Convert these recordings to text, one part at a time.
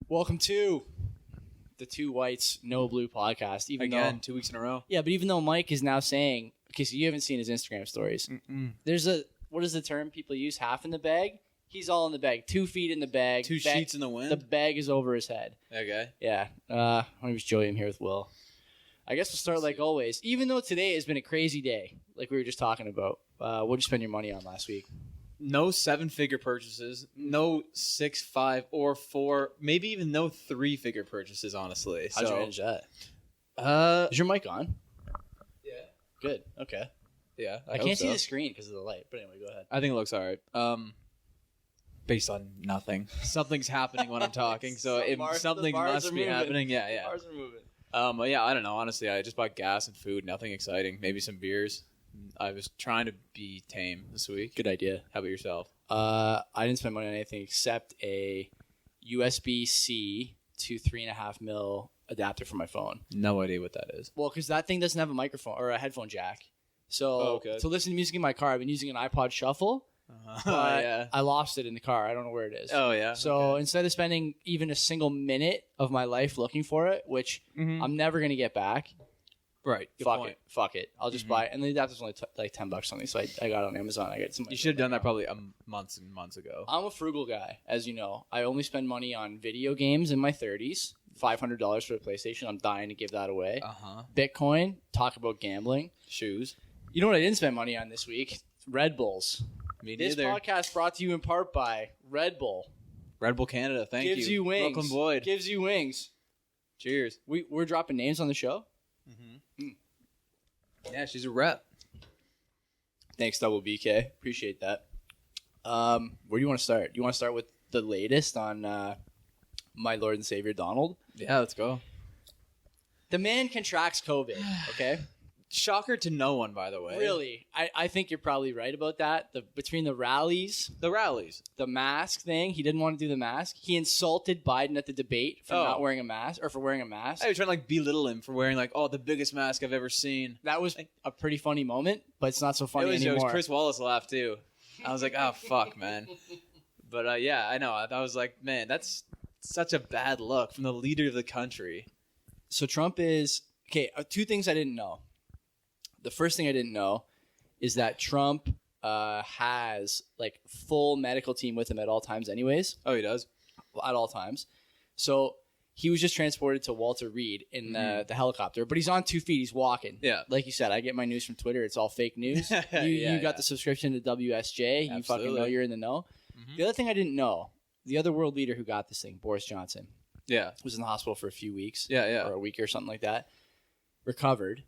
Welcome to the Two Whites, No Blue podcast. Again, 2 weeks in a row. Yeah, but even though Mike is now saying, because you haven't seen his Instagram stories, there's what is the term people use? Half in the bag? He's all in the bag. 2 feet in the bag. Two sheets in the wind? The bag is over his head. Okay. Yeah. My name is Joey. I'm here with Will. I guess we'll start like always. Even though today has been a crazy day, like we were just talking about. What'd you spend your money on last week? No 7-figure purchases, no 6, 5, or 4, maybe even no 3-figure purchases, honestly. How'd you manage that? Is your mic on? Yeah. Good. Okay. Yeah. I can't see the screen because of the light. But anyway, go ahead. I think it looks all right. Based on nothing. Something's happening when I'm talking, so something must be happening. Yeah, yeah. The bars are moving. Yeah, I don't know. Honestly, I just bought gas and food. Nothing exciting. Maybe some beers. I was trying to be tame this week. Good idea. How about yourself? I didn't spend money on anything except a USB-C to 3.5 mil adapter for my phone. No idea what that is. Well, because that thing doesn't have a microphone or a headphone jack. So to listen to music in my car, I've been using an iPod Shuffle. But yeah. I lost it in the car. I don't know where it is. Oh, yeah. So instead of spending even a single minute of my life looking for it, which I'm never going to get back. Right. Fuck it. I'll just buy it. And the adapter's only like $10 something. So I got it on Amazon. I got some. You should have done that probably months and months ago. I'm a frugal guy, as you know. I only spend money on video games in my 30s. $500 for a PlayStation. I'm dying to give that away. Bitcoin. Talk about gambling. Shoes. You know what I didn't spend money on this week? Red Bulls. Me neither. This podcast brought to you in part by Red Bull. Red Bull Canada. Thank you. Gives you wings. Brooklyn Boyd. Gives you wings. Cheers. We're dropping names on the show. Yeah, she's a rep. Thanks, Double BK. Appreciate that. Where do you want to start? Do you want to start with the latest on my Lord and Savior Donald? Yeah, let's go. The man contracts COVID, okay? Shocker to no one, by the way. Really? I think you're probably right about that. Between the rallies, the mask thing, he didn't want to do the mask. He insulted Biden at the debate for not wearing a mask, or for wearing a mask. I was trying to belittle him for wearing the biggest mask I've ever seen. That was a pretty funny moment, but it's not so funny anymore. It was Chris Wallace laughed too. I was like, oh, fuck, man. But yeah, I know. I was like, man, that's such a bad look from the leader of the country. So Trump is... Okay, 2 things I didn't know. The first thing I didn't know is that Trump has full medical team with him at all times anyways. Oh, he does? At all times. So he was just transported to Walter Reed in the helicopter, but he's on 2 feet. He's walking. Yeah. Like you said, I get my news from Twitter. It's all fake news. You got the subscription to WSJ. Absolutely. You fucking know you're in the know. The other thing I didn't know, the other world leader who got this thing, Boris Johnson, was in the hospital for a few weeks. Yeah. Or a week or something like that. Recovered.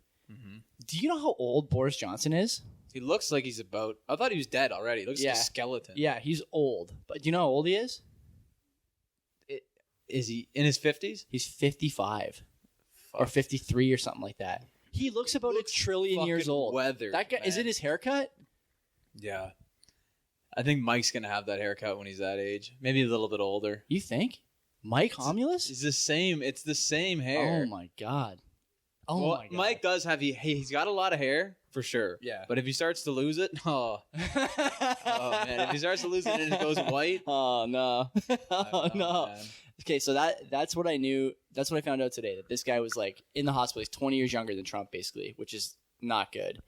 Do you know how old Boris Johnson is? He looks like he's about... I thought he was dead already. He looks like a skeleton. Yeah, he's old. But do you know how old he is? Is he in his 50s? He's 55. Or 53 or something like that. He looks about a trillion years old. Weathered, that guy, man. Is it his haircut? Yeah. I think Mike's going to have that haircut when he's that age. Maybe a little bit older. You think? Mike Homulus? It's the same. It's the same hair. Oh, my God. My God. Mike does have... He's got a lot of hair, for sure. Yeah. But if he starts to lose it... Oh, man. If he starts to lose it and it goes white... Oh, no. No. Man. Okay, so that's what I knew. That's what I found out today, that this guy was in the hospital. He's 20 years younger than Trump, basically, which is not good.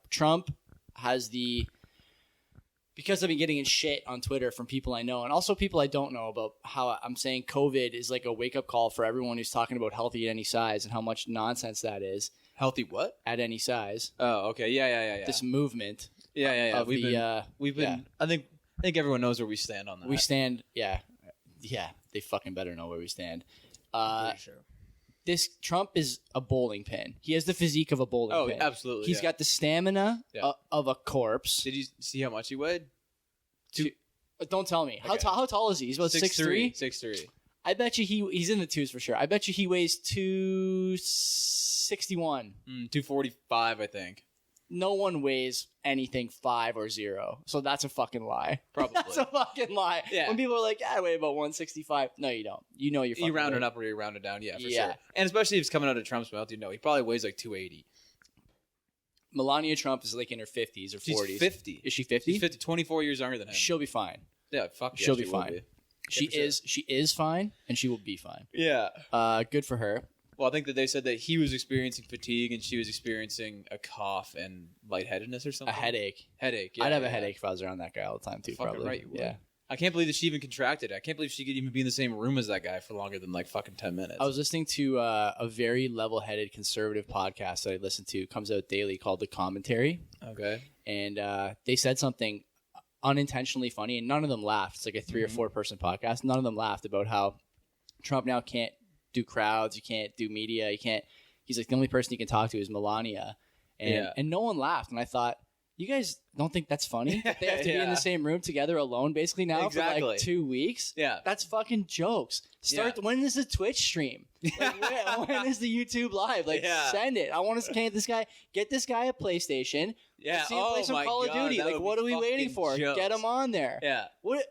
Trump has because I've been getting in shit on Twitter from people I know and also people I don't know about how I'm saying COVID is like a wake-up call for everyone who's talking about healthy at any size and how much nonsense that is. Healthy what? At any size. Oh, okay. Yeah. This movement. Yeah. We've been. I think everyone knows where we stand on that. We stand. Yeah. They fucking better know where we stand. Pretty sure. This Trump is a bowling pin. He has the physique of a bowling pin. Oh, absolutely. He's got the stamina of a corpse. Did you see how much he weighed? Don't tell me. Okay. How tall is he? He's about 6'3"? 6'3". I bet you he's in the 2s for sure. I bet you he weighs 261. 245, I think. No one weighs anything 5 or 0. So that's a fucking lie. Probably. That's a fucking lie. Yeah. When people are like, I weigh about 165. No, you don't. You know you're fucking You round right. it up or you round it down. Yeah, for sure. And especially if it's coming out of Trump's mouth, he probably weighs like 280. Melania Trump is in her 50s or 40s. She's 50. Is she 50? She's 50, 24 years younger than him. She'll be fine. Yeah, fuck yeah, She'll be fine. She is fine, and she will be fine. Yeah. Good for her. Well, I think that they said that he was experiencing fatigue and she was experiencing a cough and lightheadedness or something. A headache. Headache. Yeah, I'd have a headache if I was around that guy all the time too. Fucking probably. right, you would. Yeah. I can't believe that she even contracted it. I can't believe she could even be in the same room as that guy for longer than like fucking 10 minutes. I was listening to a very level-headed conservative podcast that I listen to. It comes out daily called The Commentary. Okay. And they said something unintentionally funny, and none of them laughed. It's like a 3 or 4 person podcast. None of them laughed about how Trump now can't do crowds, you can't do media, you can't. He's like the only person you can talk to is Melania, and no one laughed. And I thought, you guys don't think that's funny? That they have to be in the same room together alone basically now for like 2 weeks? Yeah. That's fucking jokes. When is the Twitch stream? Like, when is the YouTube live? Like, send it. I want to get this guy a PlayStation. Yeah. See him play some Call of Duty. Like, what are we waiting for? Jokes. Get him on there. Yeah.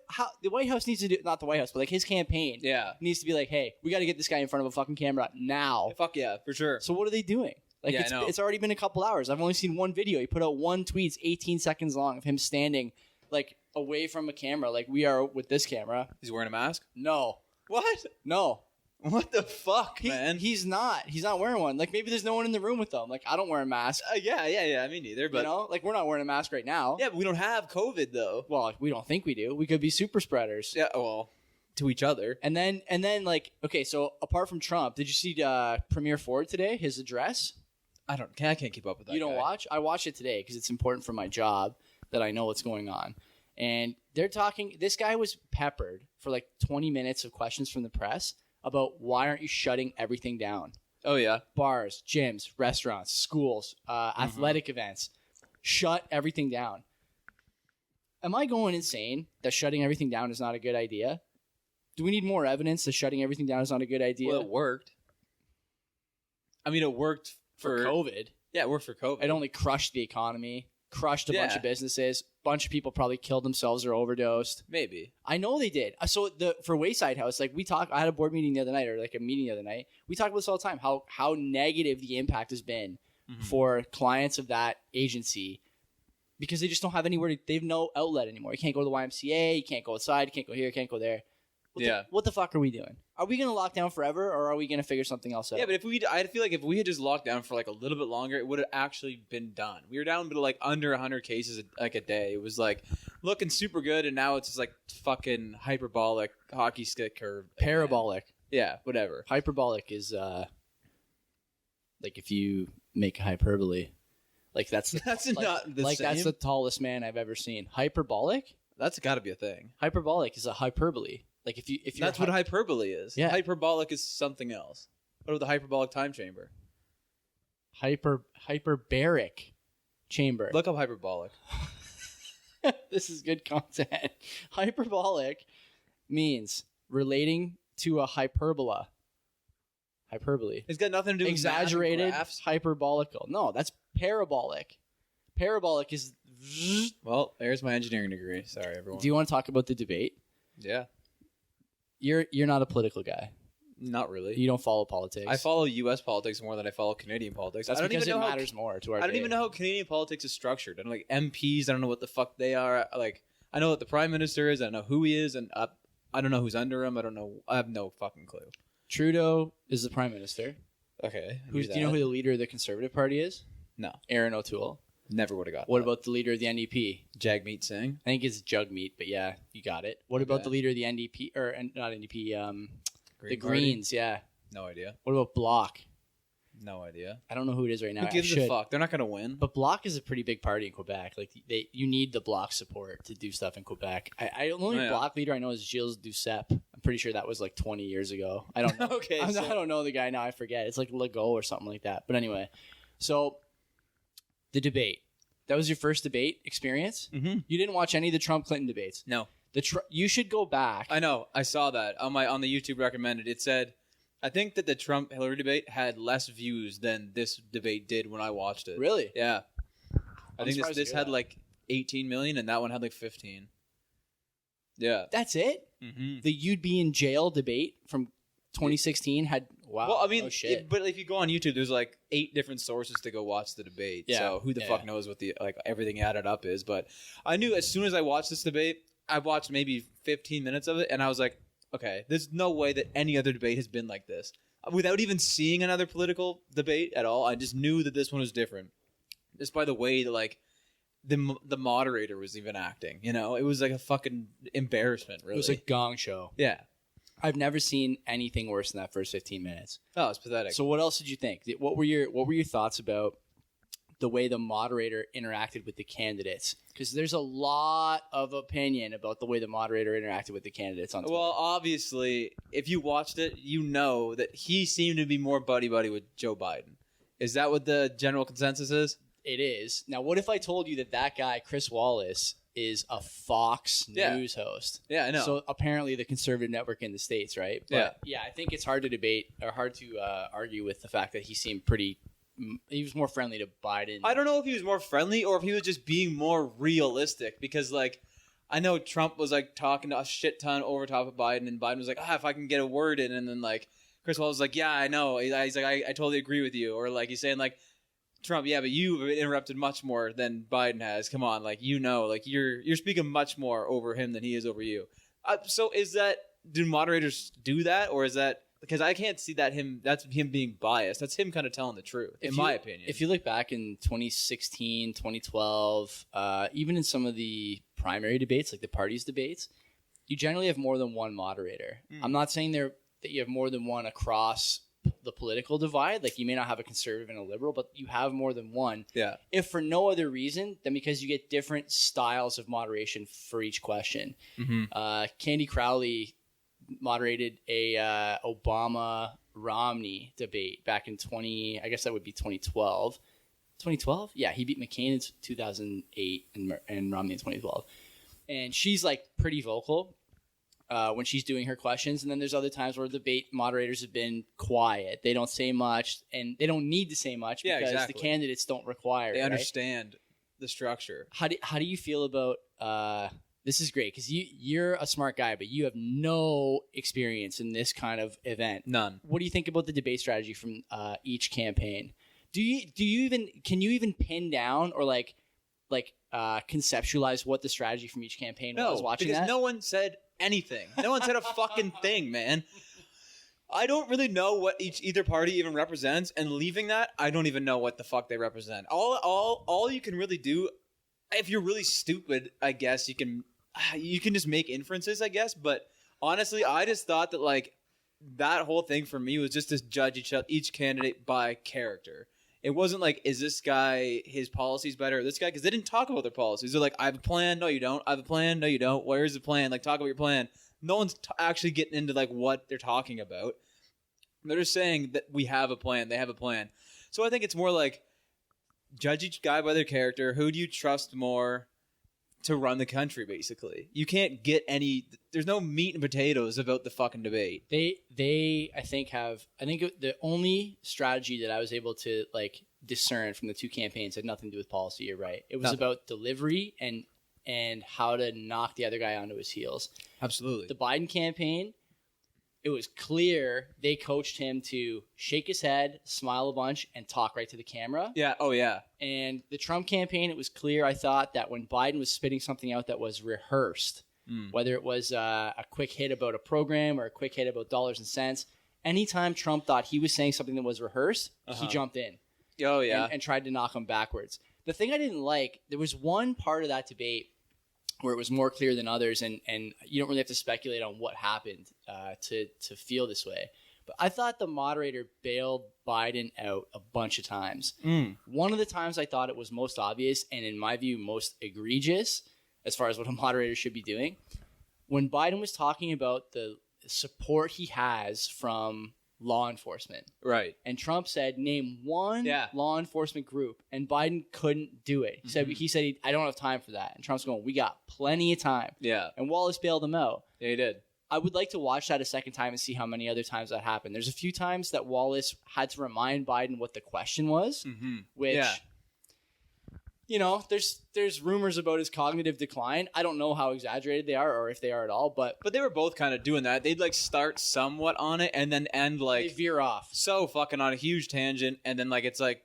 How the White House needs to do, not the White House, but like his campaign. Yeah. Needs to be like, hey, we got to get this guy in front of a fucking camera now. Fuck yeah, for sure. So what are they doing? Like, it's already been a couple hours. I've only seen one video. He put out one tweet, it's 18 seconds long, of him standing like away from a camera, like we are with this camera. He's wearing a mask? No. What? No. What the fuck, man? He's not wearing one. Like, maybe there's no one in the room with them. Like, I don't wear a mask. Yeah. Me neither. But like, we're not wearing a mask right now. Yeah, but we don't have COVID though. Well, we don't think we do. We could be super spreaders. Yeah. Well, to each other. And then like, okay, so apart from Trump, did you see Premier Ford today? His address? I can't keep up with that. You don't guy. watch? I watched it today because it's important for my job that I know what's going on. And they're talking. This guy was peppered for like 20 minutes of questions from the press about why aren't you shutting everything down? Oh, yeah. Bars, gyms, restaurants, schools, athletic events. Shut everything down. Am I going insane that shutting everything down is not a good idea? Do we need more evidence that shutting everything down is not a good idea? Well, it worked. I mean, it worked for COVID. Yeah, it worked for COVID. It only crushed the economy, crushed a bunch of businesses. Bunch of people probably killed themselves or overdosed. Maybe. I know they did. So for Wayside House, like I had a board meeting the other night, or like a meeting the other night. We talk about this all the time, how negative the impact has been for clients of that agency, because they just don't have anywhere they have no outlet anymore. You can't go to the YMCA, you can't go outside, you can't go here, you can't go there. What the fuck are we doing? Are we going to lock down forever, or are we going to figure something else out? Yeah, but I feel like if we had just locked down for like a little bit longer, it would have actually been done. We were down to like under 100 cases like a day. It was like looking super good, and now it's just like fucking hyperbolic hockey stick curve. Parabolic. Yeah, whatever. Hyperbolic is like if you make hyperbole. Like that's not the like same. That's the tallest man I've ever seen. Hyperbolic? That's got to be a thing. Hyperbolic is a hyperbole. Like if you that's what hyperbole is. Yeah. Hyperbolic is something else. What about the hyperbolic time chamber? Hyperbaric chamber. Look up hyperbolic. This is good content. Hyperbolic means relating to a hyperbola. Hyperbole. It's got nothing to do with exaggerated, graphs. hyperbolical. No, that's parabolic. Parabolic is. Well, there's my engineering degree. Sorry, everyone. Do you want to talk about the debate? Yeah. You're not a political guy. Not really. You don't follow politics. I follow U.S. politics more than I follow Canadian politics. That's I don't because even know it matters more to our I don't even know how Canadian politics is structured. And like MPs, I don't know what the fuck they are. Like, I know what the Prime Minister is. I know who he is, and I don't know who's under him. I don't know. I have no fucking clue. Trudeau is the Prime Minister. Okay. Do you know who the leader of the Conservative Party is? No. Aaron O'Toole. Never would have got What about the leader of the NDP? Jagmeet Singh. I think it's Jugmeet, but yeah, you got it. What about the leader of the NDP, or not NDP, the Greens, yeah. No idea. What about Bloc? No idea. I don't know who it is right now. Who gives a fuck? They're not going to win. But Bloc is a pretty big party in Quebec. Like you need the Bloc support to do stuff in Quebec. The only Bloc leader I know is Gilles Duceppe. I'm pretty sure that was like 20 years ago. I don't know. Okay. I don't know the guy now. I forget. It's like Legault or something like that. But anyway, so the debate. That was your first debate experience? Mm-hmm. You didn't watch any of the Trump-Clinton debates? No. You should go back. I know. I saw that on the YouTube recommended. It said, I think that the Trump-Hillary debate had less views than this debate did when I watched it. Really? Yeah. I think this had that. like 18 million, and that one had like 15. Yeah. That's it? Mm-hmm. The you'd be in jail debate from 2016 had wow. Well, I mean, no shit. but if you go on YouTube, there's like 8 different sources to go watch the debate. Yeah. So who the fuck knows what the like everything added up is? But I knew as soon as I watched this debate, I watched maybe 15 minutes of it, and I was like, Okay, there's no way that any other debate has been like this. Without even seeing another political debate at all, I just knew that this one was different. Just by the way that like the moderator was even acting. You know, it was like a fucking embarrassment. Really, It was a gong show. yeah. I've never seen anything worse than that first 15 minutes. Oh, it's pathetic. So what else did you think? What were your thoughts about the way the moderator interacted with the candidates? Because there's a lot of opinion about the way the moderator interacted with the candidates on Twitter. Well, obviously, if you watched it, you know that he seemed to be more buddy-buddy with Joe Biden. Is that what the general consensus is? It is. Now, what if I told you that guy, Chris Wallace, is a Fox News host? Yeah, I know. So apparently the conservative network in the States, right? But yeah, I think it's hard to debate or hard to argue with the fact that he seemed pretty... He was more friendly to Biden. I don't know if he was more friendly or if he was just being more realistic because, like, I know Trump was, like, talking a shit ton over top of Biden, and Biden was like, if I can get a word in, and then, like, Chris Wallace was like, yeah, I know. He's like, I totally agree with you. Or, like, he's saying, like, Trump, yeah, but you've interrupted much more than Biden has. Come on, like, you know, like, you're speaking much more over him than he is over you. So do moderators do that, or is that... Because I can't see that's him being biased. That's him kind of telling the truth, in my opinion. If you look back in 2016, 2012, even in some of the primary debates, like the parties debates, you generally have more than one moderator. I'm not saying that you have more than one across the political divide. Like, you may not have a conservative and a liberal, but you have more than one. Yeah. If for no other reason than because you get different styles of moderation for each question. Mm-hmm. Candy Crowley moderated a Obama Romney debate back in I guess that would be 2012. 2012? Yeah, he beat McCain in 2008 and Romney in 2012. And she's like pretty vocal when she's doing her questions. And then there's other times where debate moderators have been quiet. They don't say much, and they don't need to say much because the candidates don't require it. They understand the structure. How do you feel about this is great because you're a smart guy, but you have no experience in this kind of event. None. What do you think about the debate strategy from each campaign? Can you even pin down or conceptualize what the strategy from each campaign was watching because that? No one said anything. No one said a fucking thing, man. I don't really know what either party even represents, and leaving that, I don't even know what the fuck they represent. All you can really do, if you're really stupid, I guess you can just make inferences, I guess. But honestly, I just thought that like that whole thing for me was just to judge each candidate by character. It wasn't like, is this guy, his policies better, or this guy? Because they didn't talk about their policies. They're like, I have a plan. No, you don't. I have a plan. No, you don't. Where's the plan? Like, talk about your plan. No one's actually getting into like what they're talking about. They're just saying that we have a plan. They have a plan. So I think it's more like judge each guy by their character. Who do you trust more to run the country, basically? You can't get there's no meat and potatoes about the fucking debate. They I think the only strategy that I was able to like discern from the two campaigns had nothing to do with policy. You're right. It was about delivery and how to knock the other guy onto his heels. Absolutely. The Biden campaign, it was clear they coached him to shake his head, smile a bunch, and talk right to the camera. Yeah. Oh, yeah. And the Trump campaign, it was clear, I thought, that when Biden was spitting something out that was rehearsed, whether it was a quick hit about a program or a quick hit about dollars and cents, anytime Trump thought he was saying something that was rehearsed, he jumped in. Oh, yeah. And tried to knock him backwards. The thing I didn't like, there was one part of that debate where it was more clear than others, and you don't really have to speculate on what happened to feel this way. But I thought the moderator bailed Biden out a bunch of times. One of the times I thought it was most obvious, and in my view, most egregious, as far as what a moderator should be doing, when Biden was talking about the support he has from law enforcement. Right. And Trump said, name one law enforcement group, and Biden couldn't do it. He said I don't have time for that. And Trump's going, we got plenty of time. Yeah. And Wallace bailed him out. Yeah, he did. I would like to watch that a second time and see how many other times that happened. There's a few times that Wallace had to remind Biden what the question was, which, you know, there's rumors about his cognitive decline. I don't know how exaggerated they are or if they are at all, but they were both kind of doing that. They'd like start somewhat on it and then end like they veer off so fucking on a huge tangent, and then like it's like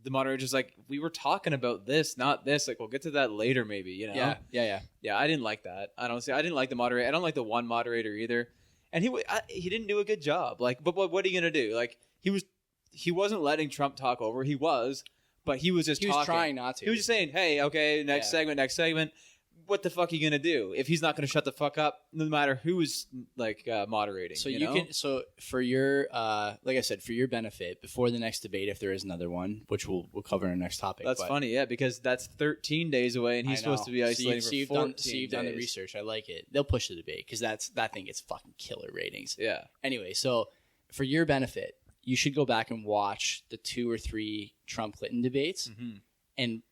the moderator just like, we were talking about this, not this. Like, we'll get to that later, maybe. You know? Yeah. Yeah. I didn't like that. I didn't like the moderator. I don't like the one moderator either. and he didn't do a good job. Like, but what are you gonna do? Like, he wasn't letting Trump talk over. He was, but he was just He talking. was trying not to. He was just saying, "Hey, okay, next segment. What the fuck are you gonna do if he's not gonna shut the fuck up, no matter who is like moderating?" So you you know? can. So for your, like I said, for your benefit, before the next debate, if there is another one, which we'll cover in our next topic. That's funny, yeah, because that's 13 days away, and he's supposed to be isolating for 14 So you've done the days. research. I like it. They'll push the debate because that thing gets fucking killer ratings. Yeah. Anyway, so for your benefit, you should go back and watch the 2 or 3 Trump-Clinton debates, Mm-hmm. and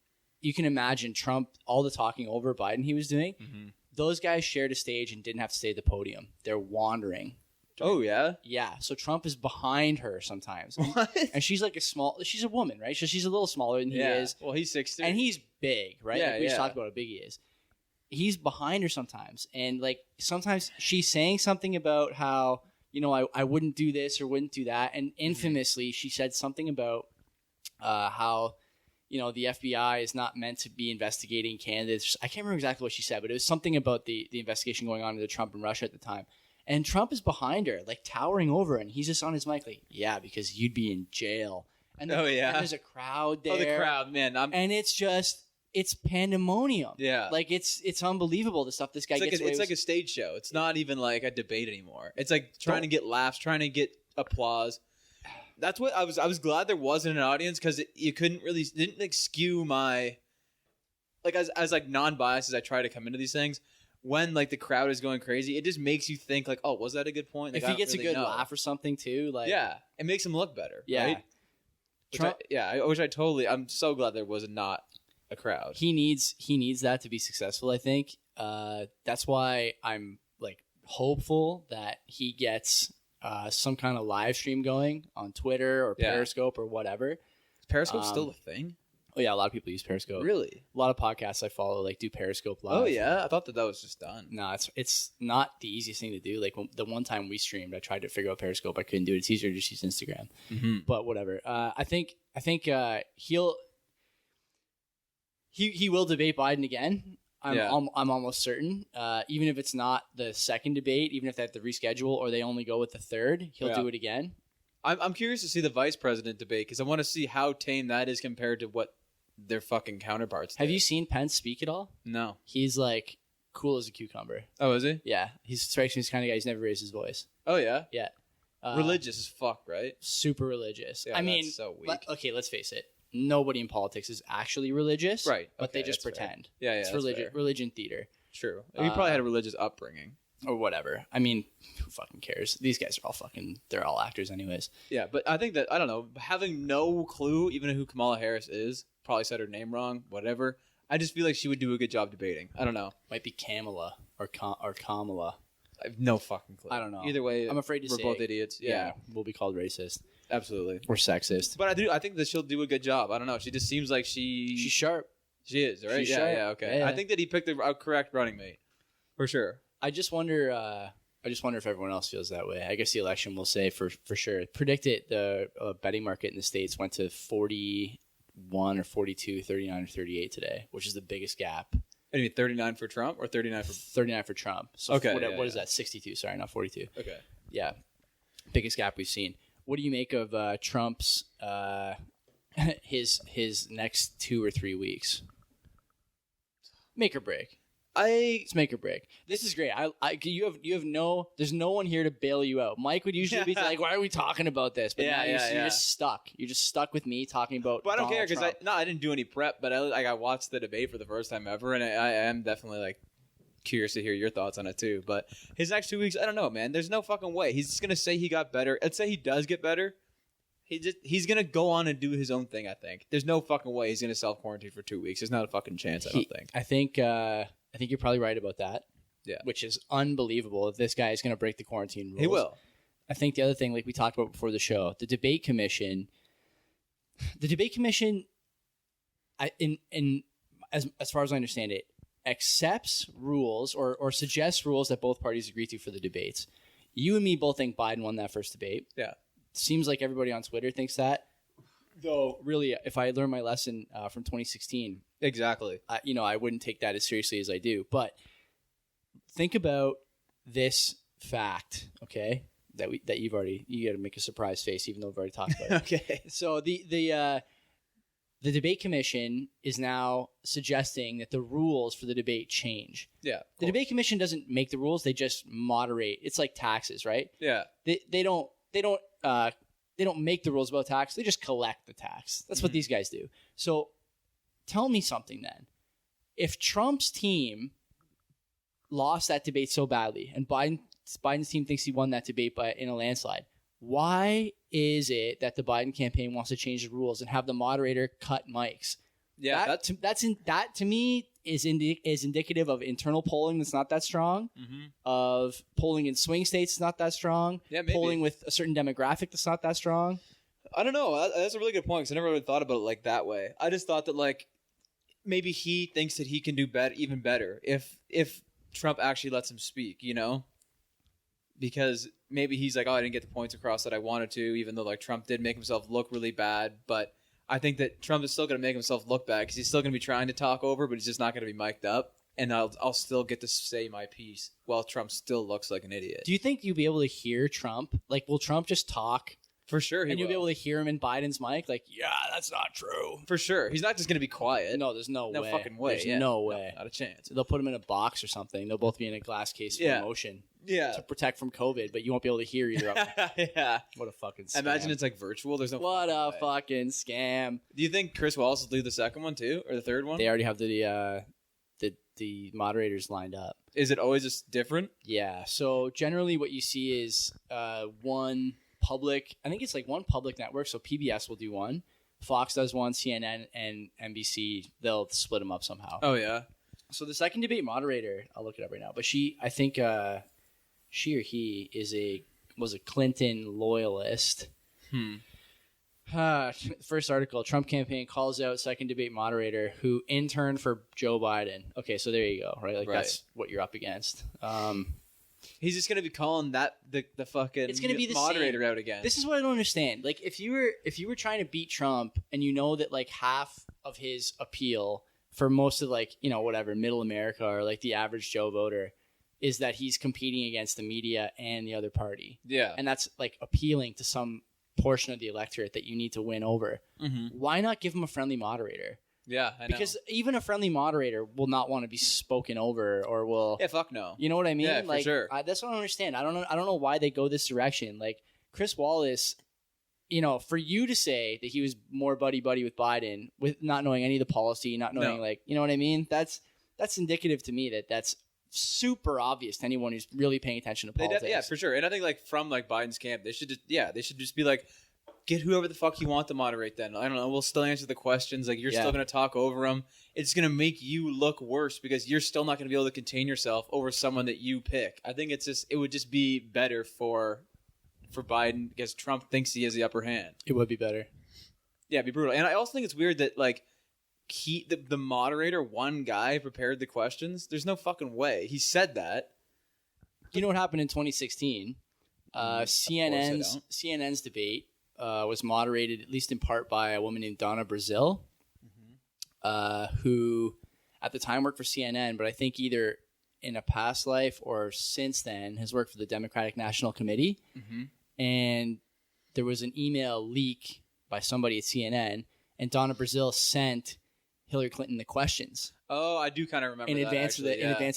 you can imagine Trump, all the talking over Biden he was doing. Mm-hmm. Those guys shared a stage and didn't have to stay at the podium. They're wandering. Oh yeah. Yeah, so Trump is behind her sometimes. What? And she's like she's a woman, right? So she's a little smaller than he is. Well, he's 6'3". And he's big, right? Yeah, Like we just yeah. talked about how big he is. He's behind her sometimes. And like sometimes she's saying something about how, I wouldn't do this or wouldn't do that. And infamously, she said something about how, the FBI is not meant to be investigating candidates. I can't remember exactly what she said, but it was something about the investigation going on into Trump and Russia at the time. And Trump is behind her, like towering over her, and he's just on his mic like, yeah, because you'd be in jail. And Oh, yeah. and there's a crowd there. Oh, the crowd, man. And it's pandemonium. Yeah. Like it's unbelievable the stuff this guy gets away It's with. like a stage show. It's not even like a debate anymore. It's like trying to get laughs, trying to get applause. That's what I was glad there wasn't an audience, because you didn't like skew my, like as like non-biased as I try to come into these things. When like the crowd is going crazy, it just makes you think like, oh, was that a good point? Like, if he gets a good laugh or something too, like yeah, it makes him look better. Yeah. Right? I'm so glad there was not a crowd. he needs that to be successful. I think that's why I'm like hopeful that he gets some kind of live stream going on Twitter or Yeah. Periscope or whatever. Is Periscope still a thing? Oh yeah, a lot of people use Periscope. Really? A lot of podcasts I follow like do Periscope live. Oh yeah, I thought that was just done. No, it's not the easiest thing to do. Like the one time we streamed, I tried to figure out Periscope. I couldn't do it. It's easier to just use Instagram. Mm-hmm. But whatever. I think he will debate Biden again. I'm almost certain. Even if it's not the second debate, even if they have to reschedule or they only go with the third, he'll do it again. I'm curious to see the vice president debate, because I want to see how tame that is compared to what their fucking counterparts Have did. you seen Pence speak at all? No. He's like cool as a cucumber. Oh, is he? Yeah, he strikes me as the kind of guy who's never raised his voice. Oh yeah. Yeah. Religious as fuck, right? Super religious. Yeah, I mean, that's so weak. okay, let's face it. Nobody in politics is actually religious, Right, But they okay, just that's fair. pretend. Yeah, It's that's fair. religion theater True. He probably had a religious upbringing. or whatever. I mean, who fucking cares? These guys are they're all actors anyways. Yeah, but I think that, I don't know, having no clue even who Kamala Harris is, probably said her name wrong, whatever. I just feel like she would do a good job debating. I don't know. Might be Kamala or Kamala. I have no fucking clue. I don't know. Either way, I'm afraid to we're say both it. idiots. Yeah, we'll be called racist absolutely. or sexist. But I think that she'll do a good job. I don't know. She just seems like She's sharp. She is, right? She's Yeah, sharp. yeah, okay. Yeah. I think that he picked the correct running mate. For sure. I just wonder if everyone else feels that way. I guess the election will say for sure. Predicted the betting market in the States went to 41 or 42, 39 or 38 today, which is the biggest gap. I mean, 39 for Trump or 39 for... 39 for Trump. So Okay, what is yeah. that? 62. Sorry, not 42. Okay. Yeah. Biggest gap we've seen. What do you make of Trump's his next 2 or 3 weeks? Make or break. It's make or break. This is great. There's no one here to bail you out. Mike would usually be like, "Why are we talking about this?" But now you're just stuck. You're just stuck with me talking about. But I don't care, Donald because Trump. I didn't do any prep, but I watched the debate for the first time ever, and I am definitely like curious to hear your thoughts on it too. But his next 2 weeks, I don't know, man. There's no fucking way. He's just gonna say he got better. Let's say he does get better. He's gonna go on and do his own thing. I think there's no fucking way he's gonna self quarantine for 2 weeks. There's not a fucking chance. I don't think. I think you're probably right about that. Yeah. Which is unbelievable if this guy is going to break the quarantine rules. He will. I think the other thing, like we talked about before the show, the debate commission, as far as I understand it, accepts rules or suggests rules that both parties agree to for the debates. You and me both think Biden won that first debate. Yeah. Seems like everybody on Twitter thinks that. Though, really, if I learned my lesson from 2016, Exactly. I wouldn't take that as seriously as I do. But think about this fact, okay, that you got to make a surprise face, even though we've already talked about it. Okay. So the debate commission is now suggesting that the rules for the debate change. Yeah. The debate commission doesn't make the rules; they just moderate. It's like taxes, right? Yeah. They don't make the rules about tax. They just collect the tax. That's what these guys do. So tell me something then. If Trump's team lost that debate so badly, and Biden's team thinks he won that debate in a landslide, why is it that the Biden campaign wants to change the rules and have the moderator cut mics? Yeah, that to me is indicative of internal polling that's not that strong, of polling in swing states that's not that strong, polling with a certain demographic that's not that strong. I don't know. That's a really good point because I never really thought about it like that way. I just thought that like maybe he thinks that he can do even better if Trump actually lets him speak, you know? Because maybe he's like, oh, I didn't get the points across that I wanted to, even though like Trump did make himself look really bad. But I think that Trump is still going to make himself look bad because he's still going to be trying to talk over, but he's just not going to be mic'd up. And I'll still get to say my piece while Trump still looks like an idiot. Do you think you'll be able to hear Trump? Like, will Trump just talk? For sure, and you'll be able to hear him in Biden's mic, like, yeah, that's not true. For sure, he's not just gonna be quiet. No, there's no way. No fucking way. There's no way. Not a chance. They'll put him in a box or something. They'll both be in a glass case for emotion. Yeah. To protect from COVID, but you won't be able to hear either of them. Yeah. What a fucking scam. Imagine it's like virtual. There's no. What a fucking scam. Do you think Chris Wallace will do the second one too, or the third one? They already have the moderators lined up. Is it always just different? Yeah. So generally, what you see is one public. I think it's like one public network. So PBS will do one, Fox does one, CNN and NBC. They'll split them up somehow. Oh yeah. So the second debate moderator, I'll look it up right now. But I think she or he was a Clinton loyalist. First article: Trump campaign calls out second debate moderator who interned for Joe Biden. Okay, so there you go. Right, like that's what you're up against. He's just gonna be calling that the fucking it's gonna be the moderator same. out again. This is what I don't understand. Like if you were trying to beat Trump and you know that like half of his appeal for most of like, you know, whatever, middle America or like the average Joe voter is that he's competing against the media and the other party. Yeah. And that's like appealing to some portion of the electorate that you need to win over. Why not give him a friendly moderator? Yeah, I know. Because even a friendly moderator will not want to be spoken over or will... Yeah, fuck no. You know what I mean? Yeah, like, for sure. That's what I don't understand. I don't know why they go this direction. Like, Chris Wallace, you know, for you to say that he was more buddy-buddy with Biden with not knowing any of the policy, not knowing, like, you know what I mean? That's indicative to me that that's super obvious to anyone who's really paying attention to politics. Yeah, for sure. And I think, like, from, like, Biden's camp, they should just be like... Get whoever the fuck you want to moderate then. I don't know. We'll still answer the questions. Like, you're still going to talk over them. It's going to make you look worse because you're still not going to be able to contain yourself over someone that you pick. I think it would just be better for Biden because Trump thinks he has the upper hand. It would be better. Yeah, it'd be brutal. And I also think it's weird that, like, the moderator, one guy, prepared the questions. There's no fucking way. He said that. You know what happened in 2016? CNN's debate was moderated, at least in part, by a woman named Donna Brazile, who at the time worked for CNN, but I think either in a past life or since then has worked for the Democratic National Committee. And there was an email leak by somebody at CNN, and Donna Brazile sent Hillary Clinton the questions. Oh, I do kind of remember in that, advance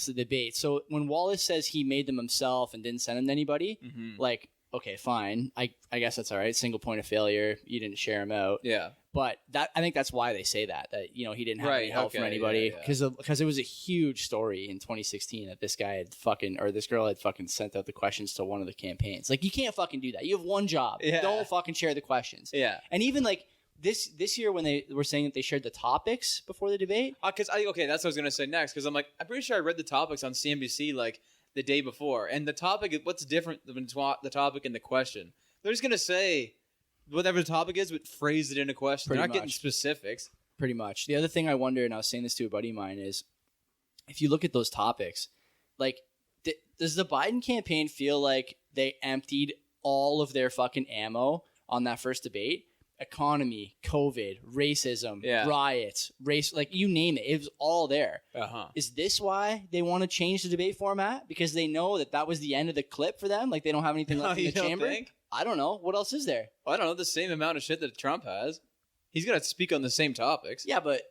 of the debate. So when Wallace says he made them himself and didn't send them to anybody, like, okay, fine. I guess that's all right. Single point of failure. You didn't share him out. Yeah. But I think that's why they say that you know, he didn't have any help from anybody because it was a huge story in 2016 that this guy had this girl had fucking sent out the questions to one of the campaigns. Like, you can't fucking do that. You have one job. Yeah. Don't fucking share the questions. Yeah. And even like this year when they were saying that they shared the topics before the debate. That's what I was gonna say next because I'm pretty sure I read the topics on CNBC like the day before, and the topic, what's different than the topic and the question? They're just gonna say whatever the topic is, but phrase it in a question. They're not getting specifics. Pretty much. The other thing I wonder, and I was saying this to a buddy of mine, is if you look at those topics, like, does the Biden campaign feel like they emptied all of their fucking ammo on that first debate? economy, COVID, racism, riots, like you name it. It was all there. Is this why they want to change the debate format? Because they know that was the end of the clip for them? Like they don't have anything left in the chamber? Think? I don't know. What else is there? Well, I don't know. The same amount of shit that Trump has. He's going to speak on the same topics. Yeah, but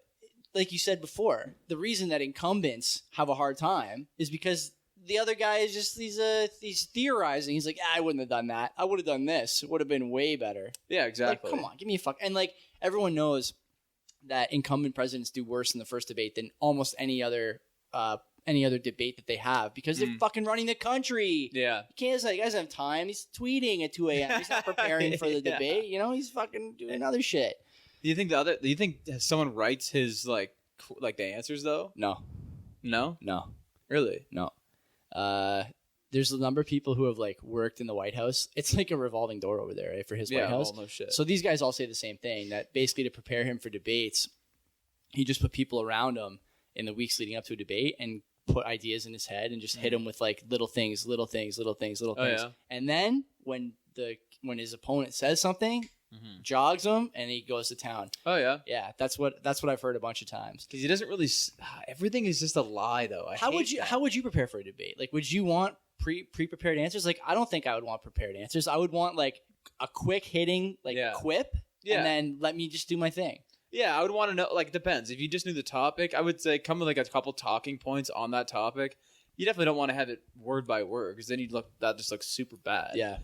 like you said before, the reason that incumbents have a hard time is because the other guy is just he's theorizing. He's like, I wouldn't have done that. I would have done this. It would have been way better. Yeah, exactly. Like, come on, give me a fuck. And like everyone knows that incumbent presidents do worse in the first debate than almost any other debate that they have because they're fucking running the country. Yeah, you can't say, you guys have time. He's tweeting at 2 a.m. He's not preparing for the debate. You know, he's fucking doing other shit. Do you think someone writes his like the answers though? No. Really? No. There's a number of people who have like worked in the White House. It's like a revolving door over there, right, for his White House. Well, no shit. So these guys all say the same thing, that basically to prepare him for debates, he just put people around him in the weeks leading up to a debate and put ideas in his head and just hit him with like little things. Yeah. And then when his opponent says something, jogs him and he goes to town. Oh yeah. Yeah, that's what I've heard a bunch of times. Because he doesn't really. Everything is just a lie, though. How would you prepare for a debate? Like, would you want pre-prepared answers? Like, I don't think I would want prepared answers. I would want like a quick hitting quip, and then let me just do my thing. Yeah, I would want to know. Like, it depends. If you just knew the topic, I would say come with like a couple talking points on that topic. You definitely don't want to have it word by word because then that just looks super bad. Yeah.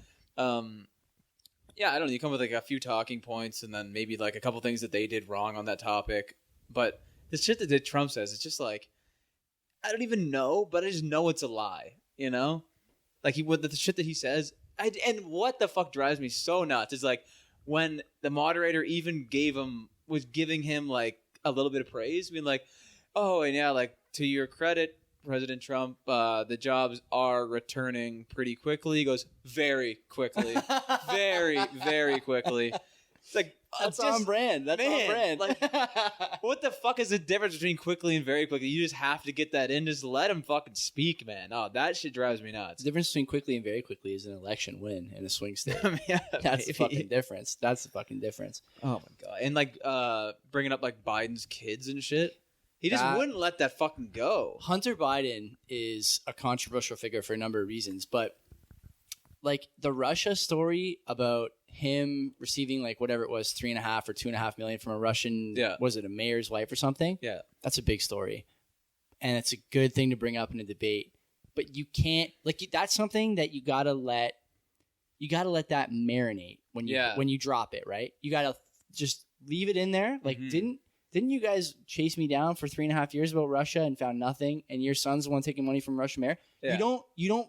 Yeah, I don't know. You come with like a few talking points and then maybe like a couple things that they did wrong on that topic. But the shit that Trump says, it's just like, I don't even know, but I just know it's a lie, you know? Like the shit that he says. And what the fuck drives me so nuts is like when the moderator even was giving him like a little bit of praise, being like, oh, and yeah, like to your credit, President Trump, the jobs are returning pretty quickly. He goes, very quickly. Very, very quickly. It's like, that's on brand. That's on brand. Like, what the fuck is the difference between quickly and very quickly? You just have to get that in. Just let him fucking speak, man. Oh, that shit drives me nuts. The difference between quickly and very quickly is an election win in a swing state. Yeah, that's the fucking difference. That's the fucking difference. Oh, my God. And, like, bringing up, like, Biden's kids and shit. He just wouldn't let that fucking go. Hunter Biden is a controversial figure for a number of reasons, but like the Russia story about him receiving like whatever it was, 3.5 or 2.5 million from a Russian, was it a mayor's wife or something? Yeah. That's a big story. And it's a good thing to bring up in a debate, but you can't that's something that you gotta let that marinate when you drop it, right? You gotta just leave it in there. Like Didn't you guys chase me down for 3.5 years about Russia and found nothing? And your son's the one taking money from Russian mayor. Yeah. You don't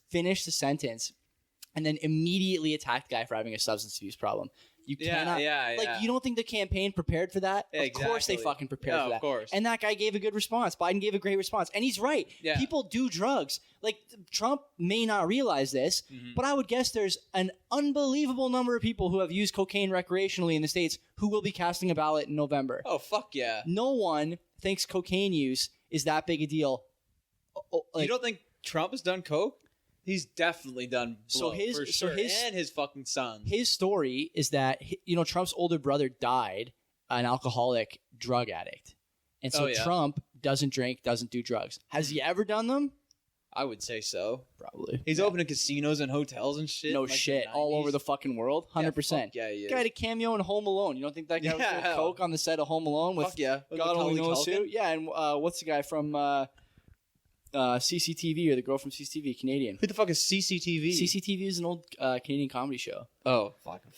finish the sentence and then immediately attack the guy for having a substance abuse problem. You cannot. You don't think the campaign prepared for that? Yeah, of course they fucking prepared for that. Of course. And that guy gave a good response. Biden gave a great response. And he's right. Yeah. People do drugs. Like, Trump may not realize this, but I would guess there's an unbelievable number of people who have used cocaine recreationally in the States who will be casting a ballot in November. Oh, fuck yeah. No one thinks cocaine use is that big a deal. You don't think Trump has done coke? He's definitely done blow, for sure. And his fucking son. His story is that, Trump's older brother died an alcoholic drug addict. And so Trump doesn't drink, doesn't do drugs. Has he ever done them? I would say so. Probably. He's opening casinos and hotels and shit. No shit. All over the fucking world. 100%. Yeah, he is. Guy had a cameo in Home Alone. You don't think that guy was doing coke on the set of Home Alone with God only knows who? Yeah, and what's the guy from CCTV or the girl from CCTV, Canadian? Who the fuck is CCTV? CCTV is an old Canadian comedy show. Oh, fucking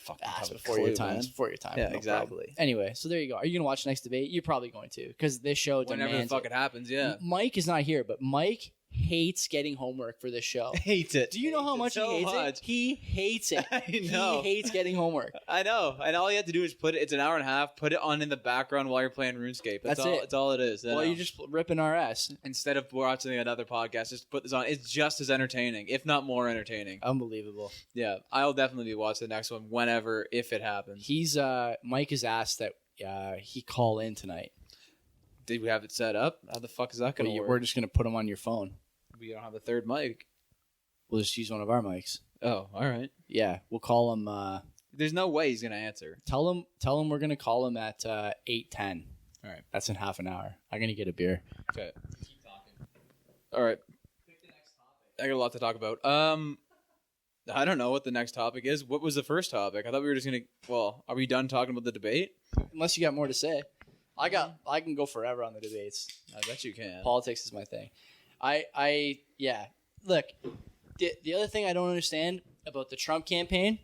before your time. Before your time. Yeah, exactly. Anyway, so there you go. Are you going to watch the next debate? You're probably going to, because this show demands whenever the fuck it happens, yeah. Mike is not here, but Mike hates getting homework for this show. Hates it. Do you know how much he hates it? He hates it. I know. He hates getting homework. I know. And all you have to do is it's an hour and a half, put it on in the background while you're playing RuneScape. That's all. That's all it is. Well, you're just ripping our ass. Instead of watching another podcast, just put this on. It's just as entertaining, if not more entertaining. Unbelievable. Yeah. I'll definitely be watching the next one whenever, if it happens. Mike has asked that he call in tonight. Did we have it set up? How the fuck is that going to work? We're just going to put him on your phone. We don't have a third mic. We'll just use one of our mics. Oh, all right. Yeah, we'll call him. There's no way he's gonna answer. Tell him we're gonna call him at 8:10. All right. That's in half an hour. I'm gonna get a beer. Okay. Keep talking. All right. Pick the next topic. I got a lot to talk about. I don't know what the next topic is. What was the first topic? I thought we were just gonna. Well, are we done talking about the debate? Unless you got more to say. I can go forever on the debates. I bet you can. Politics is my thing. Yeah. Look, the other thing I don't understand about the Trump campaign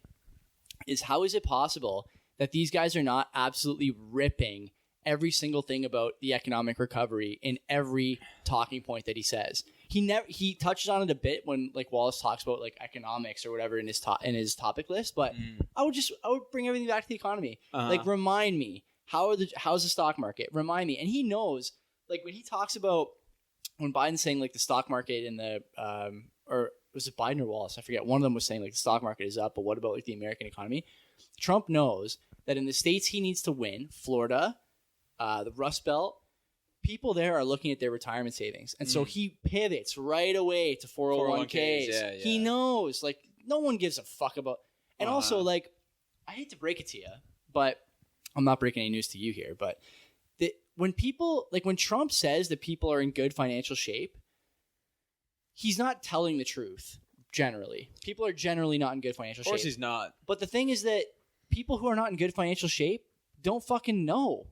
is how is it possible that these guys are not absolutely ripping every single thing about the economic recovery in every talking point that he says. He touches on it a bit when like Wallace talks about like economics or whatever in his topic list, but I would bring everything back to the economy. Like remind me how's the stock market? Remind me. And he knows like when he talks about when Biden's saying like the stock market in the or was it Biden or Wallace? I forget. One of them was saying like the stock market is up, but what about like the American economy? Trump knows that in the states he needs to win, Florida, the Rust Belt, people there are looking at their retirement savings. And so he pivots right away to 401ks. Yeah. He knows, like, no one gives a fuck about. And also, like, I hate to break it to you, but I'm not breaking any news to you here. But when Trump says that people are in good financial shape, he's not telling the truth, generally. People are generally not in good financial shape. Of course he's not. But the thing is that people who are not in good financial shape don't fucking know.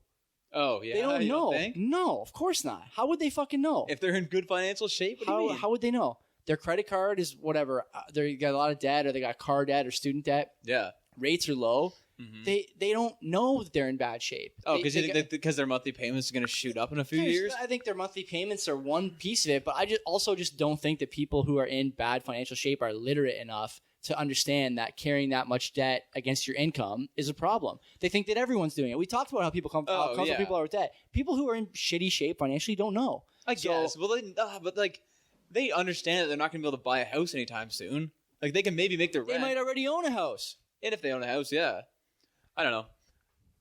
Oh, yeah. They don't know. Think? No, of course not. How would they fucking know? If they're in good financial shape, what do you mean? How would they know? Their credit card is whatever. They got a lot of debt, or they got car debt or student debt. Yeah. Rates are low. Mm-hmm. They don't know that they're in bad shape. Oh, because their monthly payments are going to shoot up in a few years? I think their monthly payments are one piece of it, but I just don't think that people who are in bad financial shape are literate enough to understand that carrying that much debt against your income is a problem. They think that everyone's doing it. We talked about how people people are with debt. People who are in shitty shape financially don't know. I guess. Well, but like they understand that they're not going to be able to buy a house anytime soon. Like they can maybe make their rent. They might already own a house. And if they own a house, yeah. I don't know.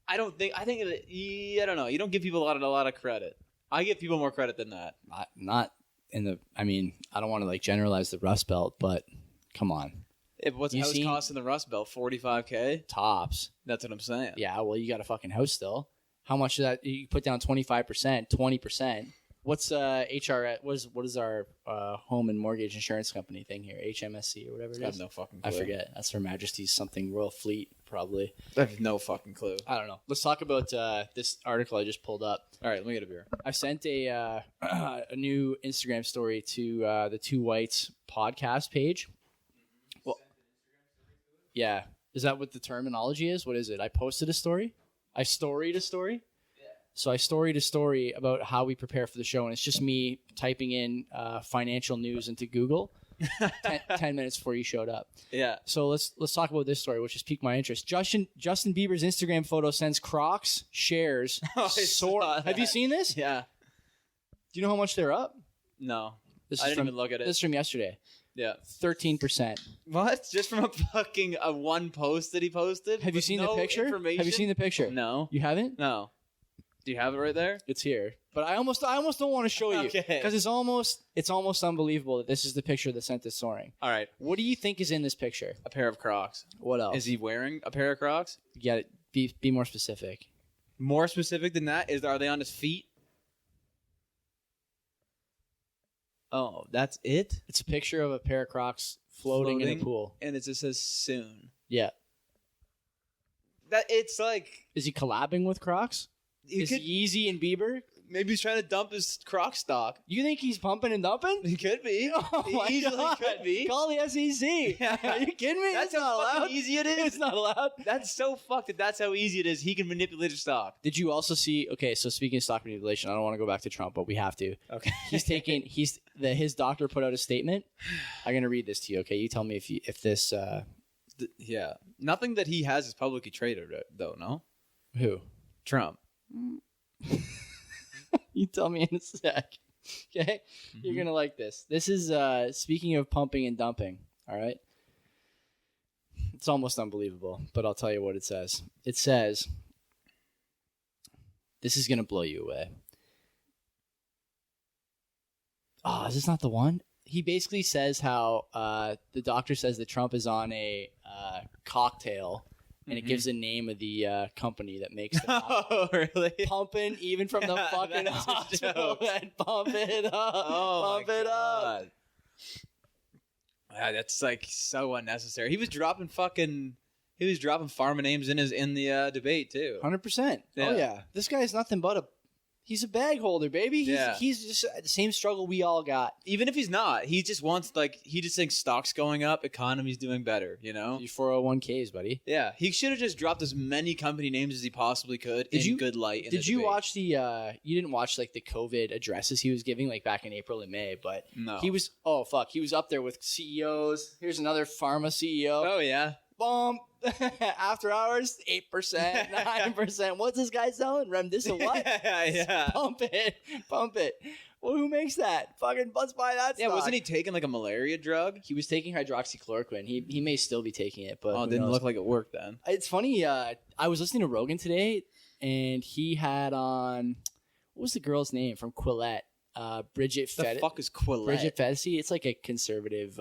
I don't know. You don't give people a lot of credit. I give people more credit than that. Not in the. I mean, I don't want to like generalize the Rust Belt, but come on. What's a house cost in the Rust Belt? $45,000 tops. That's what I'm saying. Yeah, well, you got a fucking house still. How much is that? You put down 25%, 20%. What's HR? What is our home and mortgage insurance company thing here? HMSC or whatever it is. I have no fucking clue. I forget. That's Her Majesty's something Royal Fleet, probably. I have no fucking clue. I don't know. Let's talk about this article I just pulled up. All right, let me get a beer. I sent a new Instagram story to the Two Whites podcast page. Well, yeah. Is that what the terminology is? What is it? I posted a story? I storied a story? Yeah. So I storied a story about how we prepare for the show, and it's just me typing in financial news into Google 10 minutes before you showed up. Yeah. So let's talk about this story, which has piqued my interest. Justin Bieber's Instagram photo sends Crocks shares soar. Have you seen this? Yeah. Do you know how much they're up? No. I didn't even look at it. This is from yesterday. Yeah. 13%. What? Just from a fucking one post that he posted? Have you seen the picture? Have you seen the picture? No. You haven't? No. Do you have it right there? It's here. But I almost don't want to show you. Okay. Because it's almost unbelievable that this is the picture that sent this soaring. All right. What do you think is in this picture? A pair of Crocs. What else? Is he wearing a pair of Crocs? Yeah, be more specific. More specific than that? Are they on his feet? Oh, that's it? It's a picture of a pair of Crocs floating in a pool. And it just says soon. Yeah. It's like... Is he collabing with Crocs? Is Yeezy and Bieber? Maybe he's trying to dump his Croc stock. You think he's pumping and dumping? He could be. Oh he easily God. could be. Call the SEC. Yeah. Are you kidding me? That's not how allowed. fucking easy it is. It's not allowed. That's so fucked that's how easy it is. He can manipulate a stock. Did you also see? Okay, so speaking of stock manipulation, I don't want to go back to Trump, but we have to. Okay. His doctor put out a statement. I'm gonna read this to you. Okay, you tell me if this. Yeah. Nothing that he has is publicly traded, though. No. Who? Trump. You tell me in a sec. Okay? Mm-hmm. You're going to like this. This is speaking of pumping and dumping. All right? It's almost unbelievable, but I'll tell you what it says. It says, this is going to blow you away. Oh, is this not the one? He basically says how the doctor says that Trump is on a cocktail and it gives the name of the company that makes the Oh, really? pumping even from the fucking That's a hospital joke. and pump it up. Oh, Pump it up. Yeah, that's like so unnecessary. He was dropping farmer names in the debate too. 100%. Oh yeah, this guy's nothing but he's a bag holder, baby. He's just the same struggle we all got. Even if he's not, he just wants he just thinks stocks going up, economy's doing better, you know? Your 401ks, buddy. Yeah, he should have just dropped as many company names as he possibly could in good light. Did you watch you didn't watch like the COVID addresses he was giving like back in April and May, but no. He was up there with CEOs. Here's another pharma CEO. Oh yeah. Boom. After hours, 8%, 9%. What's this guy selling? Remdesivir what? Yeah. Pump it. Well, who makes that? Fucking let's buy that stock. Yeah, wasn't he taking like a malaria drug? He was taking hydroxychloroquine. He may still be taking it, but it didn't look like it worked then. It's funny. I was listening to Rogan today, and he had on, what was the girl's name from Quillette? Bridget Fetty. The fuck is Quillette? Bridget Fetty. It's like a conservative